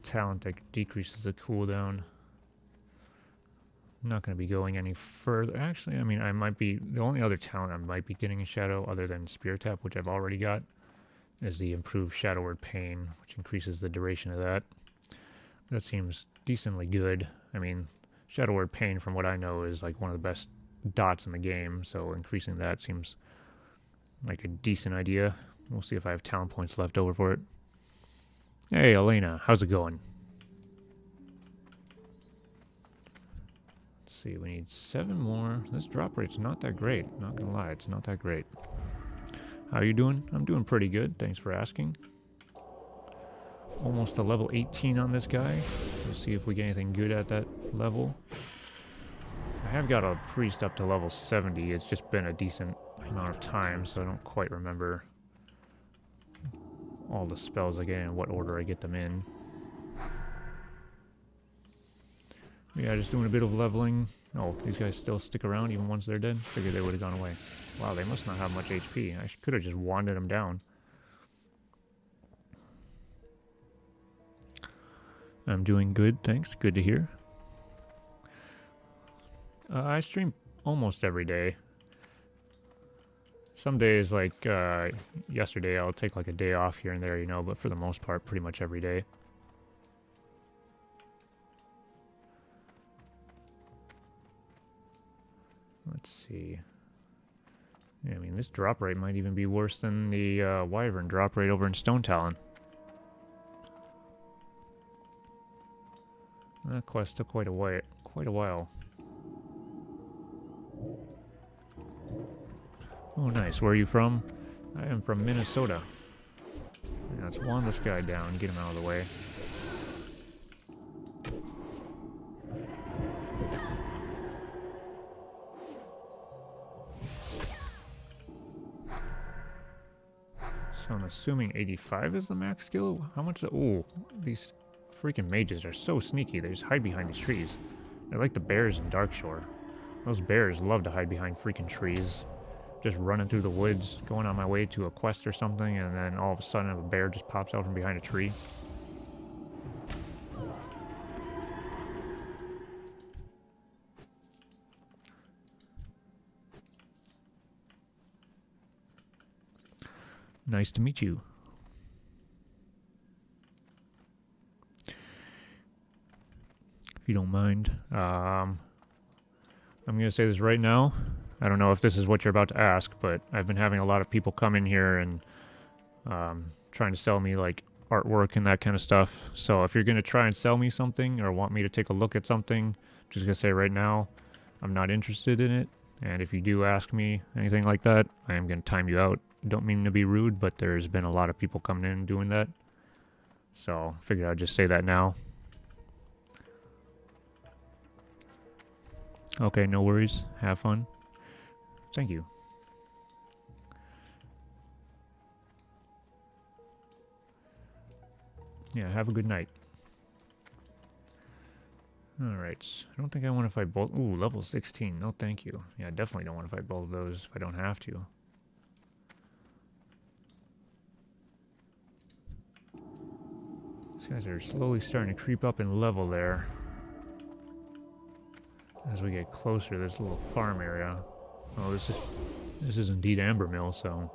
Speaker 1: talent that decreases the cooldown. I'm not going to be going any further. Actually, I mean, I might be... The only other talent I might be getting in Shadow, other than Spear Tap, which I've already got, is the improved Shadow Word Pain, which increases the duration of that. That seems decently good. I mean, Shadow Word Pain, from what I know, is like one of the best dots in the game, so increasing that seems like a decent idea. We'll see if I have talent points left over for it. Hey, Elena, how's it going? Let's see, we need 7 more. This drop rate's not that great. Not gonna lie, it's not that great. How are you doing? I'm doing pretty good, thanks for asking. Almost a level 18 on this guy. We'll see if we get anything good at that level. I have got a priest up to level 70. It's just been a decent amount of time, so I don't quite remember all the spells I get and what order I get them in. Yeah, just doing a bit of leveling. Oh, these guys still stick around even once they're dead? Figured they would have gone away. Wow, they must not have much HP. I could have just wanded them down. I'm doing good, thanks. Good to hear. I stream almost every day. Some days, like yesterday, I'll take like a day off here and there, you know, but for the most part, pretty much every day. Let's see. Yeah, I mean, this drop rate might even be worse than the Wyvern drop rate over in Stone Talon. That quest took quite a while. Oh, nice. Where are you from? I am from Minnesota. Yeah, let's wand this guy down and get him out of the way. So I'm assuming 85 is the max skill? How much? Ooh, these freaking mages are so sneaky. They just hide behind these trees. They're like the bears in Darkshore. Those bears love to hide behind freaking trees. Just running through the woods, going on my way to a quest or something, and then all of a sudden a bear just pops out from behind a tree. Nice to meet you. If you don't mind. I'm going to say this right now. I don't know if this is what you're about to ask, but I've been having a lot of people come in here and trying to sell me like artwork and that kind of stuff. So if you're going to try and sell me something or want me to take a look at something, just going to say right now, I'm not interested in it. And if you do ask me anything like that, I am going to time you out. Don't mean to be rude, but there's been a lot of people coming in and doing that. So I figured I'd just say that now. Okay, no worries. Have fun. Thank you. Yeah, have a good night. Alright, I don't think I want to fight both. Ooh, level 16. No, thank you. Yeah, I definitely don't want to fight both of those if I don't have to. These guys are slowly starting to creep up in level there. As we get closer to this little farm area. Oh, this is indeed Amber Mill, so...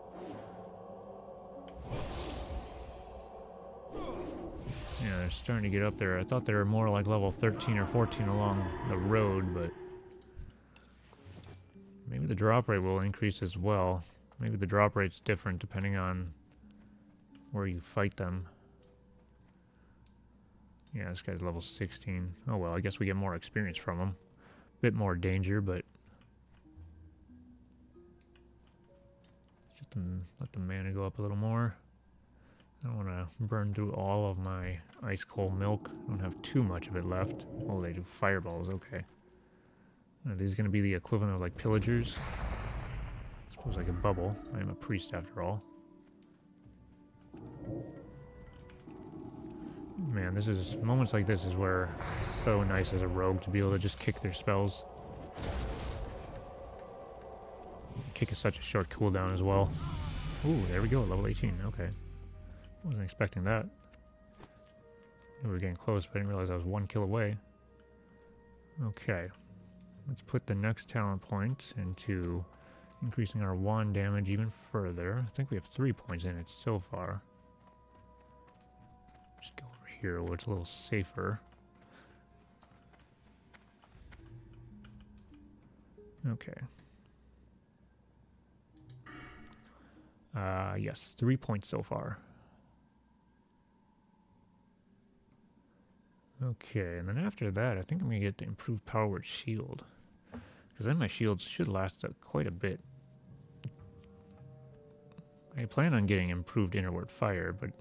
Speaker 1: Yeah, they're starting to get up there. I thought they were more like level 13 or 14 along the road, but... Maybe the drop rate will increase as well. Maybe the drop rate's different depending on where you fight them. Yeah, this guy's level 16. Oh well, I guess we get more experience from him. Bit more danger, but... Just let the mana go up a little more. I don't want to burn through all of my ice cold milk. I don't have too much of it left. Oh, they do fireballs, okay. Are these going to be the equivalent of like pillagers? I suppose like a bubble. I am a priest after all. Man, this is... moments like this is where it's so nice as a rogue to be able to just kick their spells. Kick is such a short cooldown as well. Ooh, there we go, level 18, okay. Wasn't expecting that. We were getting close, but I didn't realize I was 1 kill away. Okay. Let's put the next talent point into increasing our wand damage even further. I think we have 3 points in it so far. Just go over here where it's a little safer. Okay. Yes, 3 points so far. Okay, and then after that, I think I'm going to get the improved power word shield. Because then my shields should last quite a bit. I plan on getting improved innerward fire, but...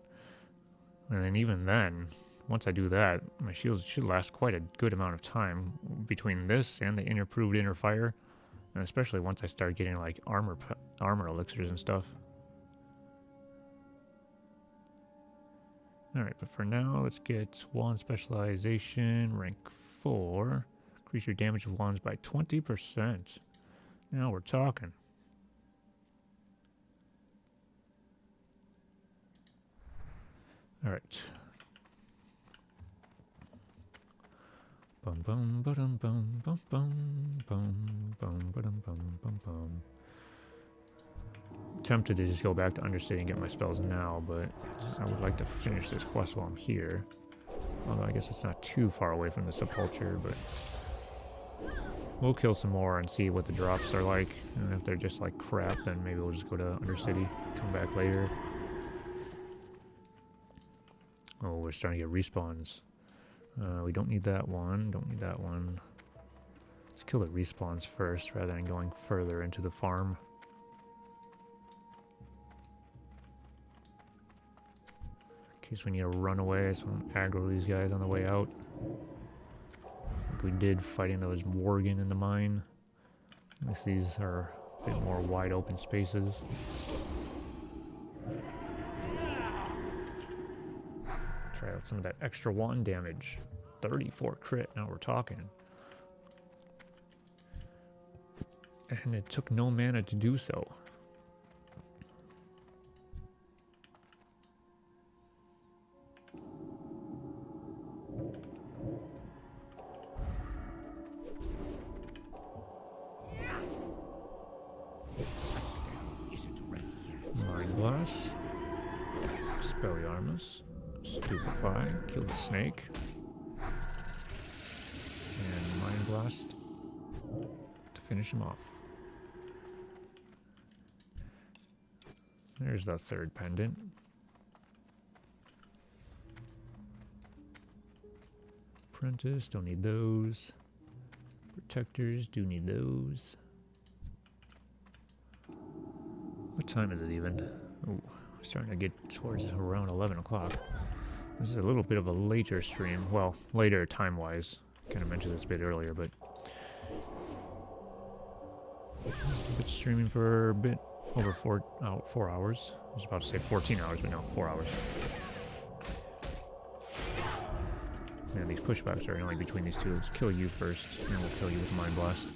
Speaker 1: And then even then, once I do that, my shields should last quite a good amount of time between this and the improved inner fire. And especially once I start getting like armor elixirs and stuff. Alright, but for now, let's get wand specialization, rank 4. Increase your damage of wands by 20%. Now we're talking. Alright. Bum bum ba-dum bum bum bum bum bum ba-dum bum bum bum. tempted to just go back to Undercity and get my spells now, but I would like to finish this quest while I'm here. Although I guess it's not too far away from the Sepulcher, but we'll kill some more and see what the drops are like. And if they're just like crap, then maybe we'll just go to Undercity, come back later. Oh, we're starting to get respawns. We don't need that one, don't need that one. Let's kill the respawns first rather than going further into the farm. In case we need to run away, so I'm gonna aggro these guys on the way out. Like we did fighting those Worgen in the mine. At least these are a bit more wide open spaces. Try out some of that extra wand damage. 34 crit, now we're talking. And it took no mana to do so. Mind Blast. Expelliarmus. Stupefy. Kill the snake. And Mind Blast to finish him off. There's the third pendant. Apprentice, don't need those. Protectors, do need those. What time is it even? Ooh, we're starting to get towards around 11 o'clock. This is a little bit of a later stream. Well, later time-wise. Kind of mentioned this a bit earlier, but I've been streaming for a bit over 4 hours. I was about to say 14 hours, but no, 4 hours. Man, these pushbacks are annoying between these two. Let's kill you first, and we'll kill you with Mind Blast.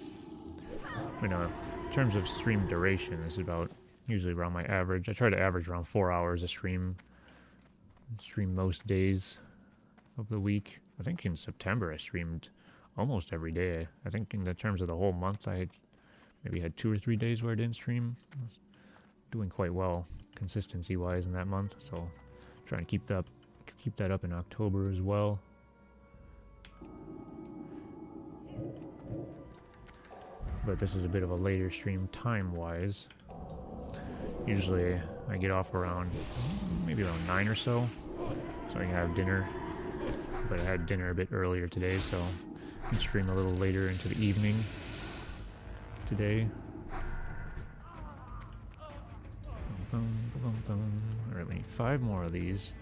Speaker 1: But in terms of stream duration, this is about usually around my average. I try to average around 4 hours a stream. Stream most days of the week. I think in September I streamed almost every day. I think in the terms of the whole month I maybe had 2 or 3 days where I didn't stream. I was doing quite well consistency wise in that month, so trying to keep that up in October as well. But this is a bit of a later stream time wise. Usually I get off around maybe around 9 or so I can have dinner, but I had dinner a bit earlier today, so I can stream a little later into the evening today. Alright, we need 5 more of these.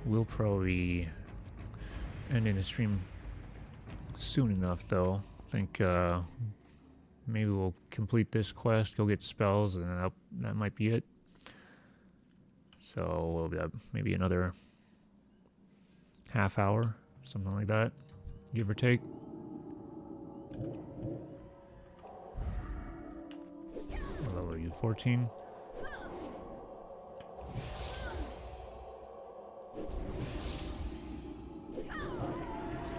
Speaker 1: We'll probably end in the stream soon enough though. I think maybe we'll complete this quest, go get spells, and then that might be it. So we'll be maybe another half hour, something like that, give or take. Level you 14.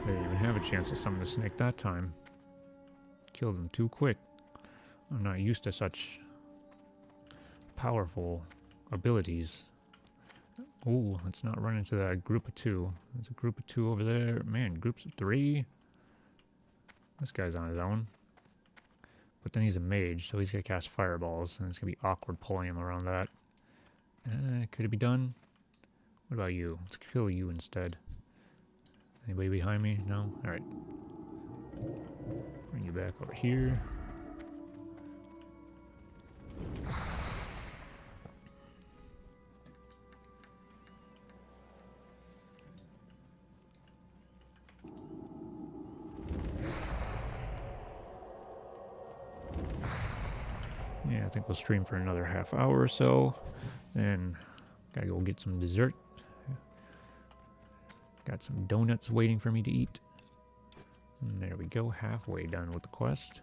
Speaker 1: They didn't even have a chance to summon the snake that time. Killed him too quick. I'm not used to such powerful abilities. Oh, let's not run into that group of 2. There's a group of 2 over there. Man, groups of 3. This guy's on his own. But then he's a mage, so he's going to cast fireballs, and it's going to be awkward pulling him around that. Could it be done? What about you? Let's kill you instead. Anybody behind me? No? Alright. Bring you back over here. Yeah, I think we'll stream for another half hour or so. Then gotta go get some dessert. Got some donuts waiting for me to eat. And there we go, halfway done with the quest.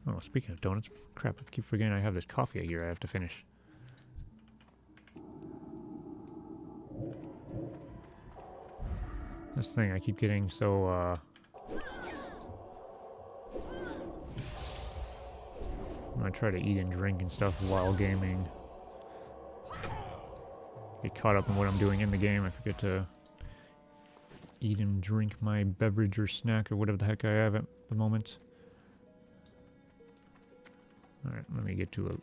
Speaker 1: Oh, speaking of donuts, crap, I keep forgetting I have this coffee here I have to finish. This thing I keep getting so when I try to eat and drink and stuff while gaming. Get caught up in what I'm doing in the game. I forget to eat and drink my beverage or snack or whatever the heck I have at the moment. Alright, let me get to a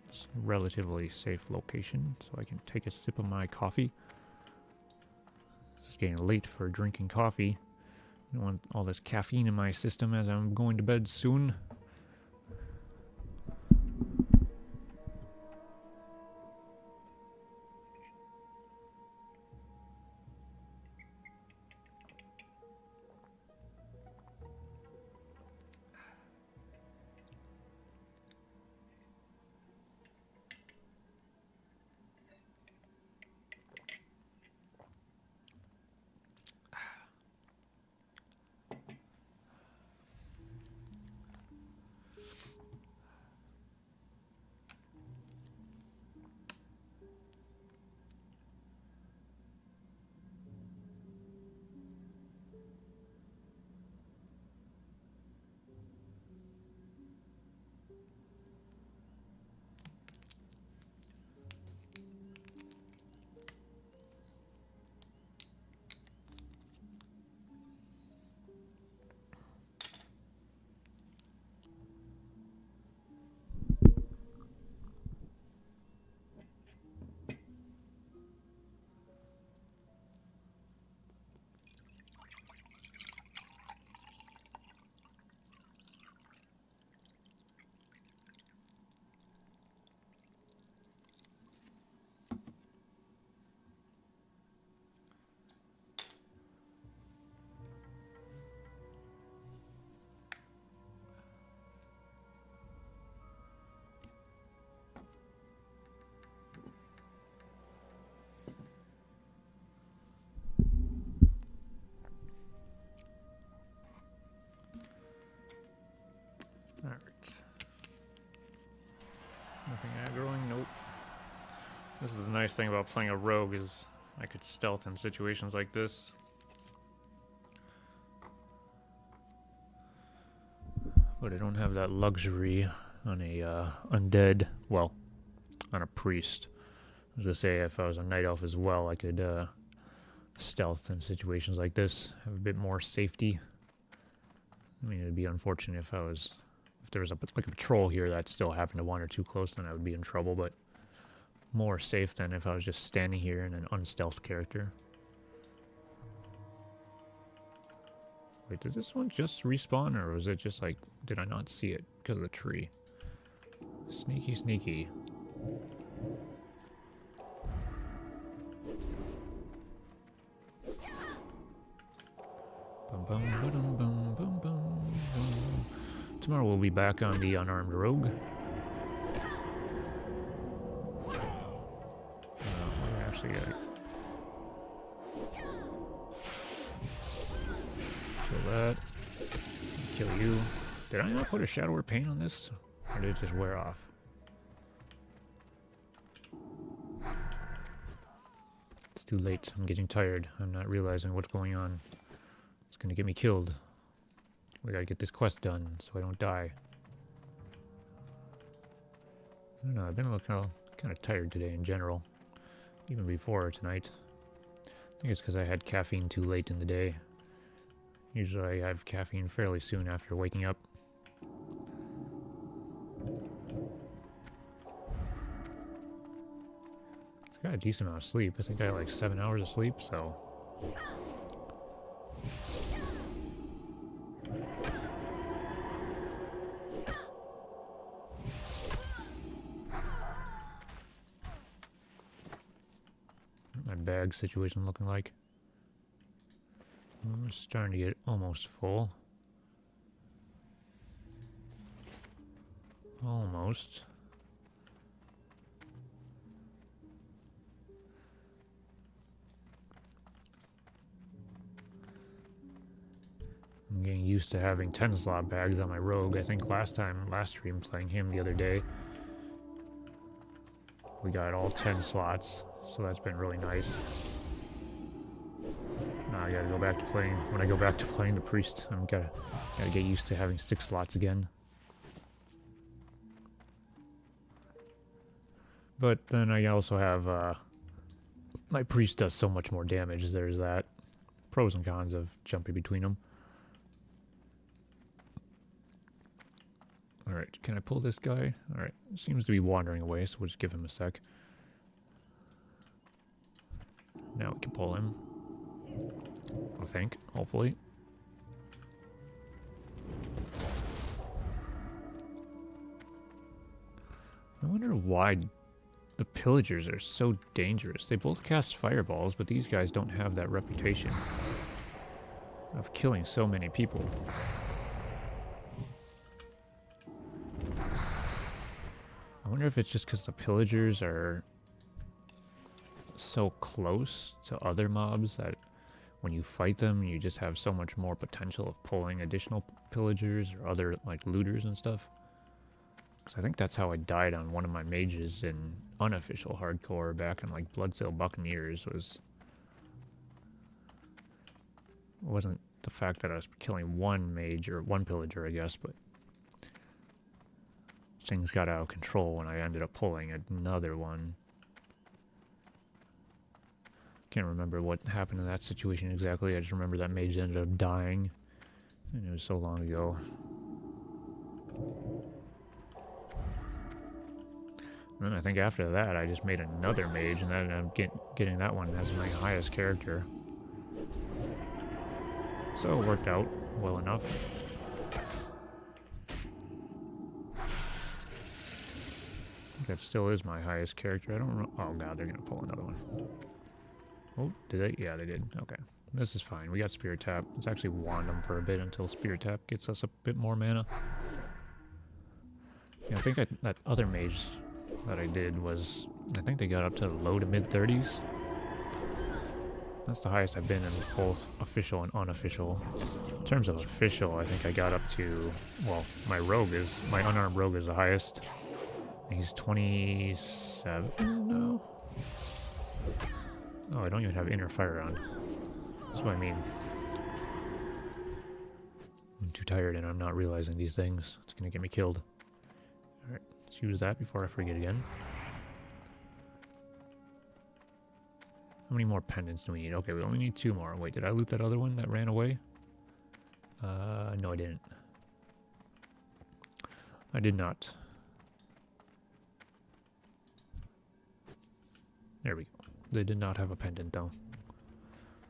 Speaker 1: relatively safe location so I can take a sip of my coffee. It's getting late for drinking coffee. I don't want all this caffeine in my system as I'm going to bed soon. Alright. Nothing aggroing? Nope. This is the nice thing about playing a rogue is I could stealth in situations like this. But I don't have that luxury on a undead, well, on a priest. I was gonna say if I was a night elf as well, I could stealth in situations like this, have a bit more safety. I mean, it'd be unfortunate if there was like a patrol here that still happened to wander too close, then I would be in trouble, but more safe than if I was just standing here in an unstealthed character. Wait, did this one just respawn, or was it just like, did I not see it because of the tree? Sneaky, sneaky. Bum, bum, ba-dum, bum, bum, bum, bum. Tomorrow we'll be back on the unarmed rogue. Actually gotta kill that. Kill you. Did I not put a shadow or paint on this? Or did it just wear off? It's too late. I'm getting tired. I'm not realizing what's going on. It's gonna get me killed. We gotta get this quest done so I don't die. I don't know, I've been looking kind of tired today in general. Even before tonight. I think it's because I had caffeine too late in the day. Usually I have caffeine fairly soon after waking up. I got a decent amount of sleep. I think I had like 7 hours of sleep, so... my bag situation looking like? I'm starting to get almost full. Almost. I'm getting used to having 10 slot bags on my rogue. I think last stream playing him the other day, we got all 10 slots, so that's been really nice. Now I gotta go back to playing, when I go back to playing the priest, I'm gotta get used to having 6 slots again. But then I also have, my priest does so much more damage. There's that. Pros and cons of jumping between them. Alright, can I pull this guy? Alright, seems to be wandering away, so we'll just give him a sec. Now we can pull him. I think, hopefully. I wonder why the pillagers are so dangerous. They both cast fireballs, but these guys don't have that reputation of killing so many people. I wonder if it's just because the pillagers are so close to other mobs that when you fight them, you just have so much more potential of pulling additional pillagers or other like looters and stuff. Because I think that's how I died on one of my mages in unofficial hardcore back in like Bloodsail Buccaneers. It wasn't the fact that I was killing one mage or one pillager, I guess, but things got out of control when I ended up pulling another one. Can't remember what happened in that situation exactly. I just remember that mage ended up dying, and it was so long ago. And then I think after that, I just made another mage, and then I'm getting that one as my highest character. So it worked out well enough. That still is my highest character. I don't know. Oh god, they're gonna pull another one. Oh, did they? Yeah, they did. Okay. This is fine. We got Spirit Tap. Let's actually wand them for a bit until Spirit Tap gets us a bit more mana. Yeah, I think that other mage that I did was... I think they got up to the low to mid-30s. That's the highest I've been in both official and unofficial. In terms of official, I think I got up to... Well, my unarmed rogue is the highest. He's 27 now? Oh, I don't even have inner fire on. That's what I mean. I'm too tired and I'm not realizing these things. It's gonna get me killed. Alright, let's use that before I forget again. How many more pendants do we need? Okay, we only need 2 more. Wait, did I loot that other one that ran away? No I didn't. I did not. There we go. They did not have a pendant though.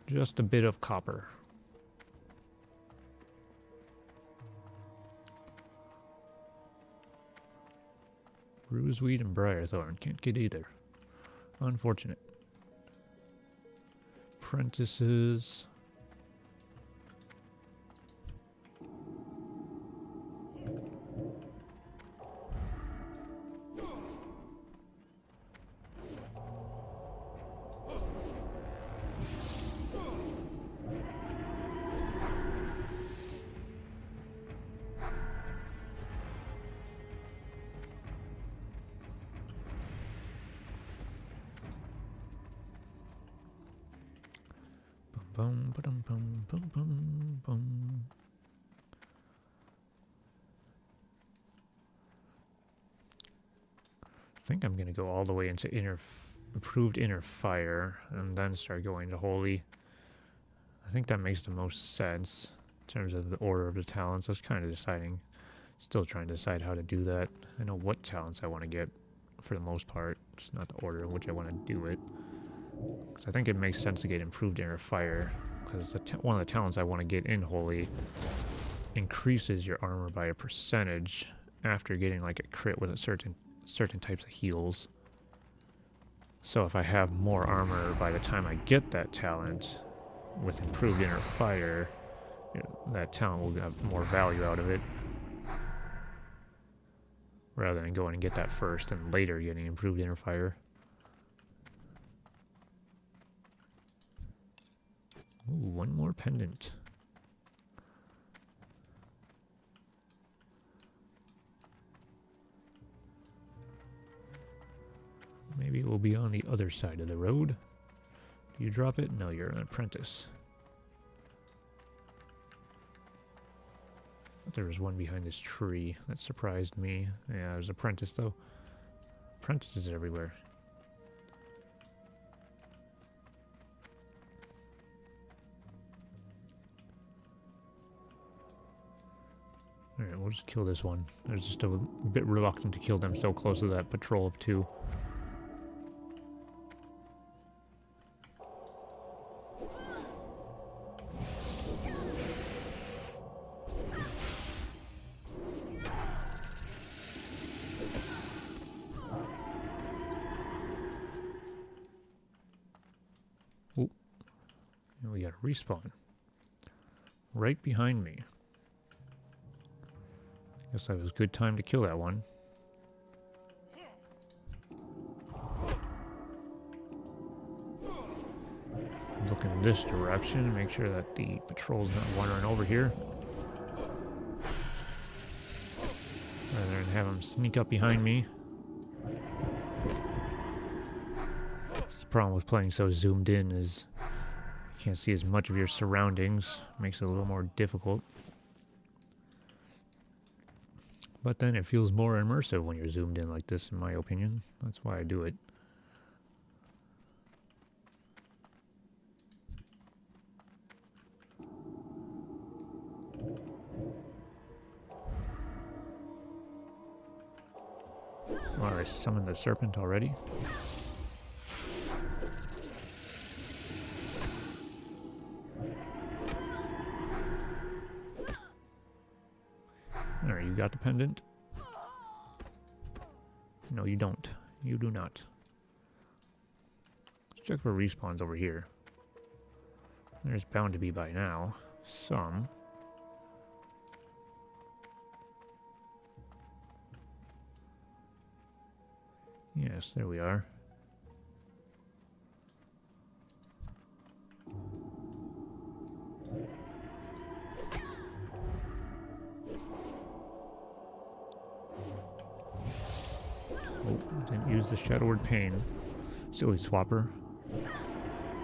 Speaker 1: Just a bit of copper. Bruiseweed and Briarthorn. Can't get either. Unfortunate. Apprentices. Bum, ba-dum, bum, bum, bum, bum. I think I'm going to go all the way into improved inner fire and then start going to holy. I think that makes the most sense in terms of the order of the talents. I was kind of deciding, still trying to decide how to do that. I know what talents I want to get for the most part, just not the order in which I want to do it. Because I think it makes sense to get improved inner fire, because one of the talents I want to get in holy increases your armor by a percentage after getting like a crit with a certain types of heals. So if I have more armor by the time I get that talent with improved inner fire, that talent will have more value out of it, rather than going and get that first and later getting improved inner fire. Ooh, one more pendant. Maybe it will be on the other side of the road. Do you drop it? No, you're an apprentice. There was one behind this tree. That surprised me. Yeah, there's an apprentice though. apprentices everywhere. Alright, we'll just kill this one. I was just a bit reluctant to kill them so close to that patrol of 2. Oh, and we got a respawn right behind me. Guess that was a good time to kill that one. Look in this direction and make sure that the patrol's not wandering over here. Rather than have them sneak up behind me. That's the problem with playing so zoomed in is you can't see as much of your surroundings. Makes it a little more difficult. But then it feels more immersive when you're zoomed in like this, in my opinion. That's why I do it. Well, I summoned the serpent already. Alright, you got the pendant? No, you don't. You do not. Let's check for respawns over here. There's bound to be by now. Some. Yes, there we are. Oh, didn't use the Shadowward Pain. Silly swapper.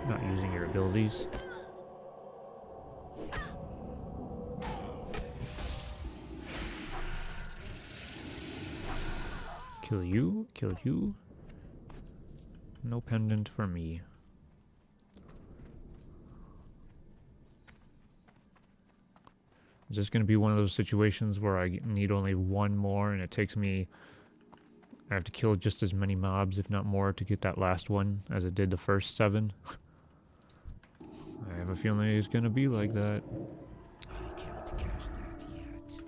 Speaker 1: Not using your abilities. Kill you, kill you. No pendant for me. Is this going to be one of those situations where I need only one more and it takes me... I have to kill just as many mobs, if not more, to get that last one as it did the first 7? I have a feeling it's going to be like that.
Speaker 2: I can't cast that yet.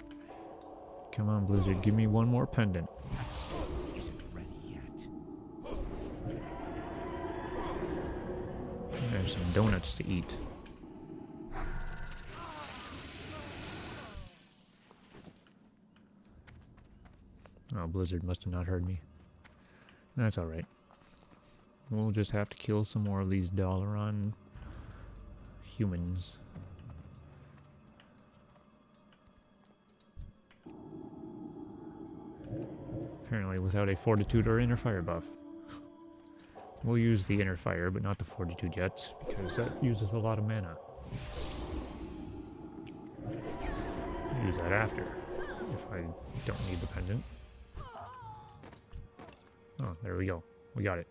Speaker 1: Come on, Blizzard, give me one more pendant.
Speaker 2: Isn't ready yet.
Speaker 1: I have some donuts to eat. Oh, Blizzard must have not heard me. That's alright. We'll just have to kill some more of these Dalaran humans. Apparently without a Fortitude or Inner Fire buff. We'll use the Inner Fire, but not the Fortitude yet, because that uses a lot of mana. Use that after, if I don't need the pendant. Oh, there we go. We got it.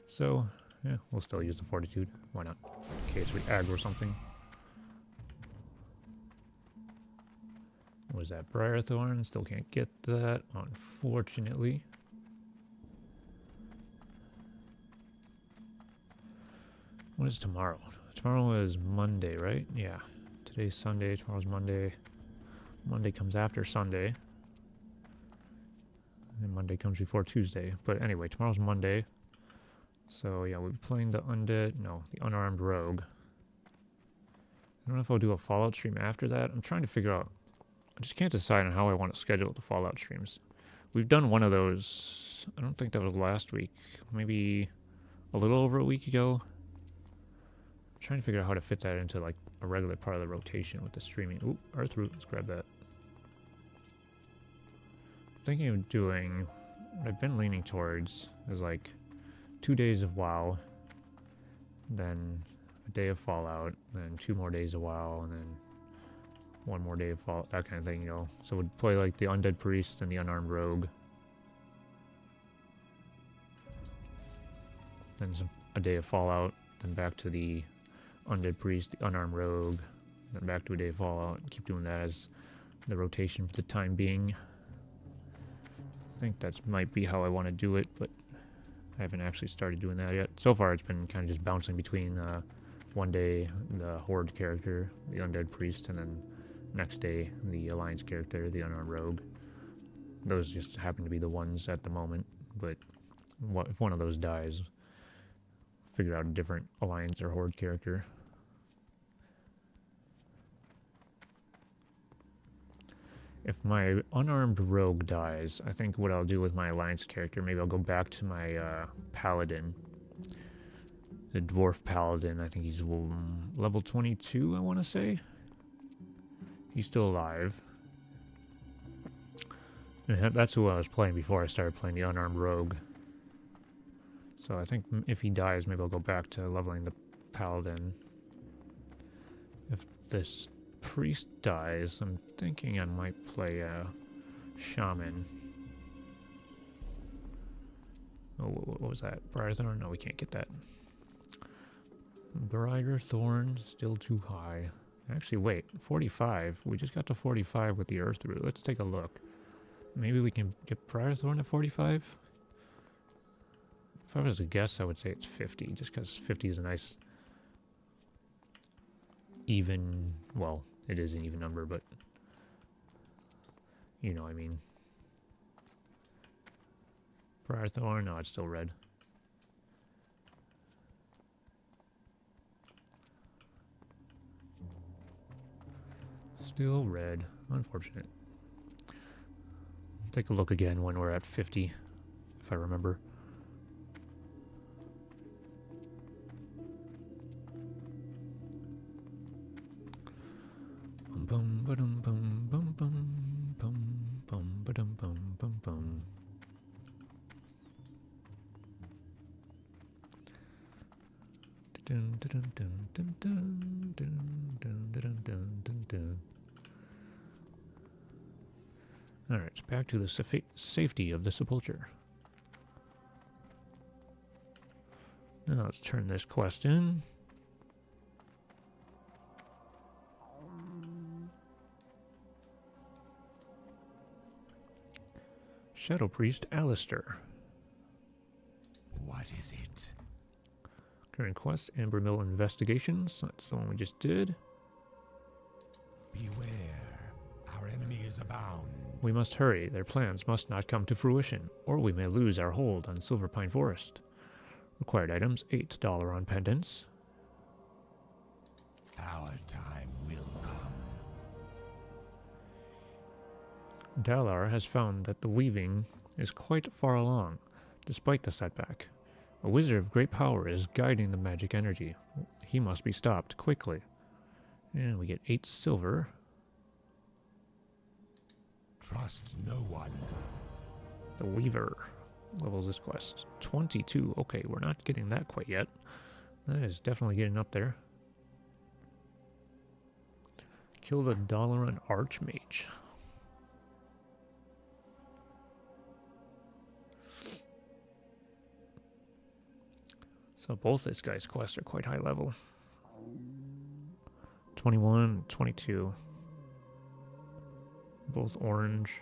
Speaker 1: So, yeah, we'll still use the Fortitude. Why not? In case we aggro something. What was that? Briarthorn? Still can't get that, unfortunately. What is tomorrow? Tomorrow is Monday, right? Yeah. Today's Sunday, tomorrow's Monday. Monday comes after Sunday. And Monday comes before Tuesday. But anyway, tomorrow's Monday. So yeah, we'll be playing the undead, no, the unarmed rogue. I don't know if I'll do a Fallout stream after that. I'm trying to figure out, I just can't decide on how I want to schedule the Fallout streams. We've done one of those, I don't think that was last week, maybe a little over a week ago. I'm trying to figure out how to fit that into like a regular part of the rotation with the streaming. Ooh, Earthroot, let's grab that. Thinking of doing, what I've been leaning towards is like 2 days of WoW, then a day of Fallout, then 2 more days of WoW, and then 1 more day of Fallout, that kind of thing, you know. So we'd play like the Undead Priest and the Unarmed Rogue. then a day of Fallout, then back to the Undead Priest, the Unarmed Rogue, then back to a day of Fallout, and keep doing that as the rotation for the time being. I think that might be how I want to do it, but I haven't actually started doing that yet. So far, it's been kind of just bouncing between one day the Horde character, the Undead Priest, and then next day the Alliance character, the Unarmed Rogue. Those just happen to be the ones at the moment, but if one of those dies, figure out a different Alliance or Horde character. If my Unarmed Rogue dies, I think what I'll do with my Alliance character, maybe I'll go back to my Paladin. The Dwarf Paladin, I think he's level 22, I want to say. He's still alive. And that's who I was playing before I started playing the Unarmed Rogue. So I think if he dies, maybe I'll go back to leveling the Paladin. If this Priest dies, I'm thinking I might play a Shaman. Oh, what was that? Briarthorn? No, we can't get that. Briarthorn, still too high. Actually, wait, 45. We just got to 45 with the Earth Root. Let's take a look. Maybe we can get Briarthorn at 45? If I was to guess, I would say it's 50, just because 50 is a nice even, well, it is an even number, but you know what I mean. Briarthorn, no, it's still red. Still red. Unfortunate. Take a look again when we're at 50, if I remember. Bum bum bum bum bum bum bum bum bum bum bum. Dun dun dun dun dun dun dun dun dun dun dun. All right, back to the safety of the sepulcher. Now let's turn this quest in. Shadow Priest Alistair.
Speaker 2: What is it?
Speaker 1: Current quest, Amber Mill Investigations. That's the one we just did.
Speaker 2: Beware, our enemies abound.
Speaker 1: We must hurry. Their plans must not come to fruition, or we may lose our hold on Silver Pine Forest. Required items, $8 on pendants.
Speaker 2: Our time will come.
Speaker 1: Dalar has found that the weaving is quite far along, despite the setback. A wizard of great power is guiding the magic energy. He must be stopped quickly. And we get 8 silver.
Speaker 2: Trust no one.
Speaker 1: The Weaver levels this quest. 22. Okay, we're not getting that quite yet. That is definitely getting up there. Kill the Dalaran Archmage. So both this guy's quests are quite high level. 21, 22. Both orange.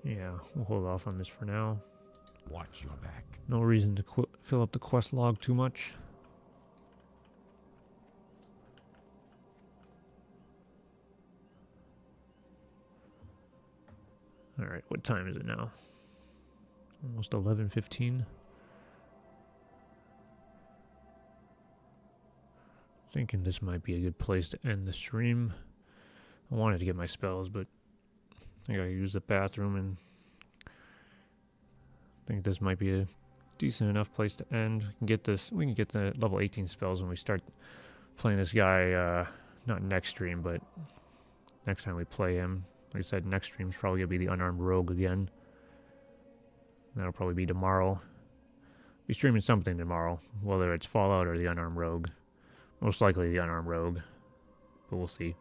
Speaker 1: Yeah, we'll hold off on this for now.
Speaker 2: Watch your back.
Speaker 1: No reason to fill up the quest log too much. Alright, what time is it now? Almost 11:15. Thinking this might be a good place to end the stream. I wanted to get my spells, but I gotta use the bathroom, and I think this might be a decent enough place to end. We can get the level 18 spells when we start playing this guy, not next stream, but next time we play him. Like I said, next stream's probably gonna be the Unarmed Rogue again. That'll probably be tomorrow. Be streaming something tomorrow, whether it's Fallout or the Unarmed Rogue. Most likely the Unarmed Rogue, but we'll see.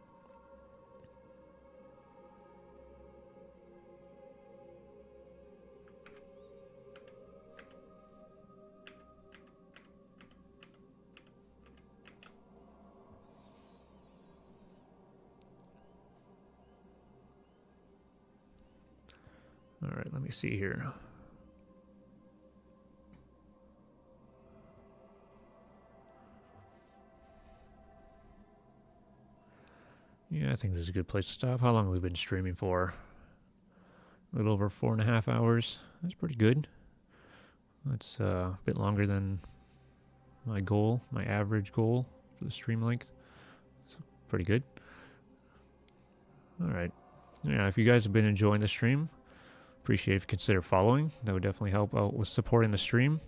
Speaker 1: Alright, let me see here. Yeah, I think this is a good place to stop. How long have we been streaming for? A little over 4.5 hours. That's pretty good. That's a bit longer than my goal, my average goal for the stream length. So pretty good. Alright. Yeah, if you guys have been enjoying the stream, appreciate if you consider following. That would definitely help out with supporting the stream.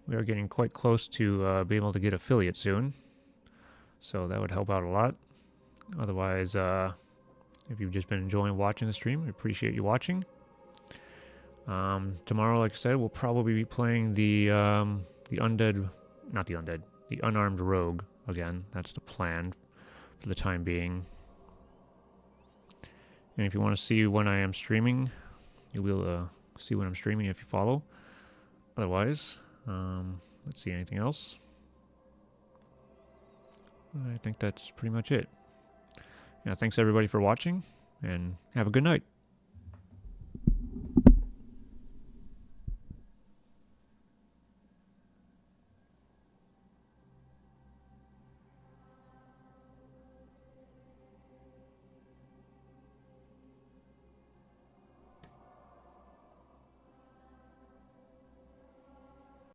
Speaker 1: We are getting quite close to being able to get affiliate soon. So that would help out a lot. Otherwise, if you've just been enjoying watching the stream, we appreciate you watching. Tomorrow, like I said, we'll probably be playing the unarmed rogue again. That's the plan for the time being. And if you want to see when I am streaming, you'll be able to see when I'm streaming if you follow. Otherwise, let's see, anything else? I think that's pretty much it. Yeah, thanks everybody for watching, and have a good night.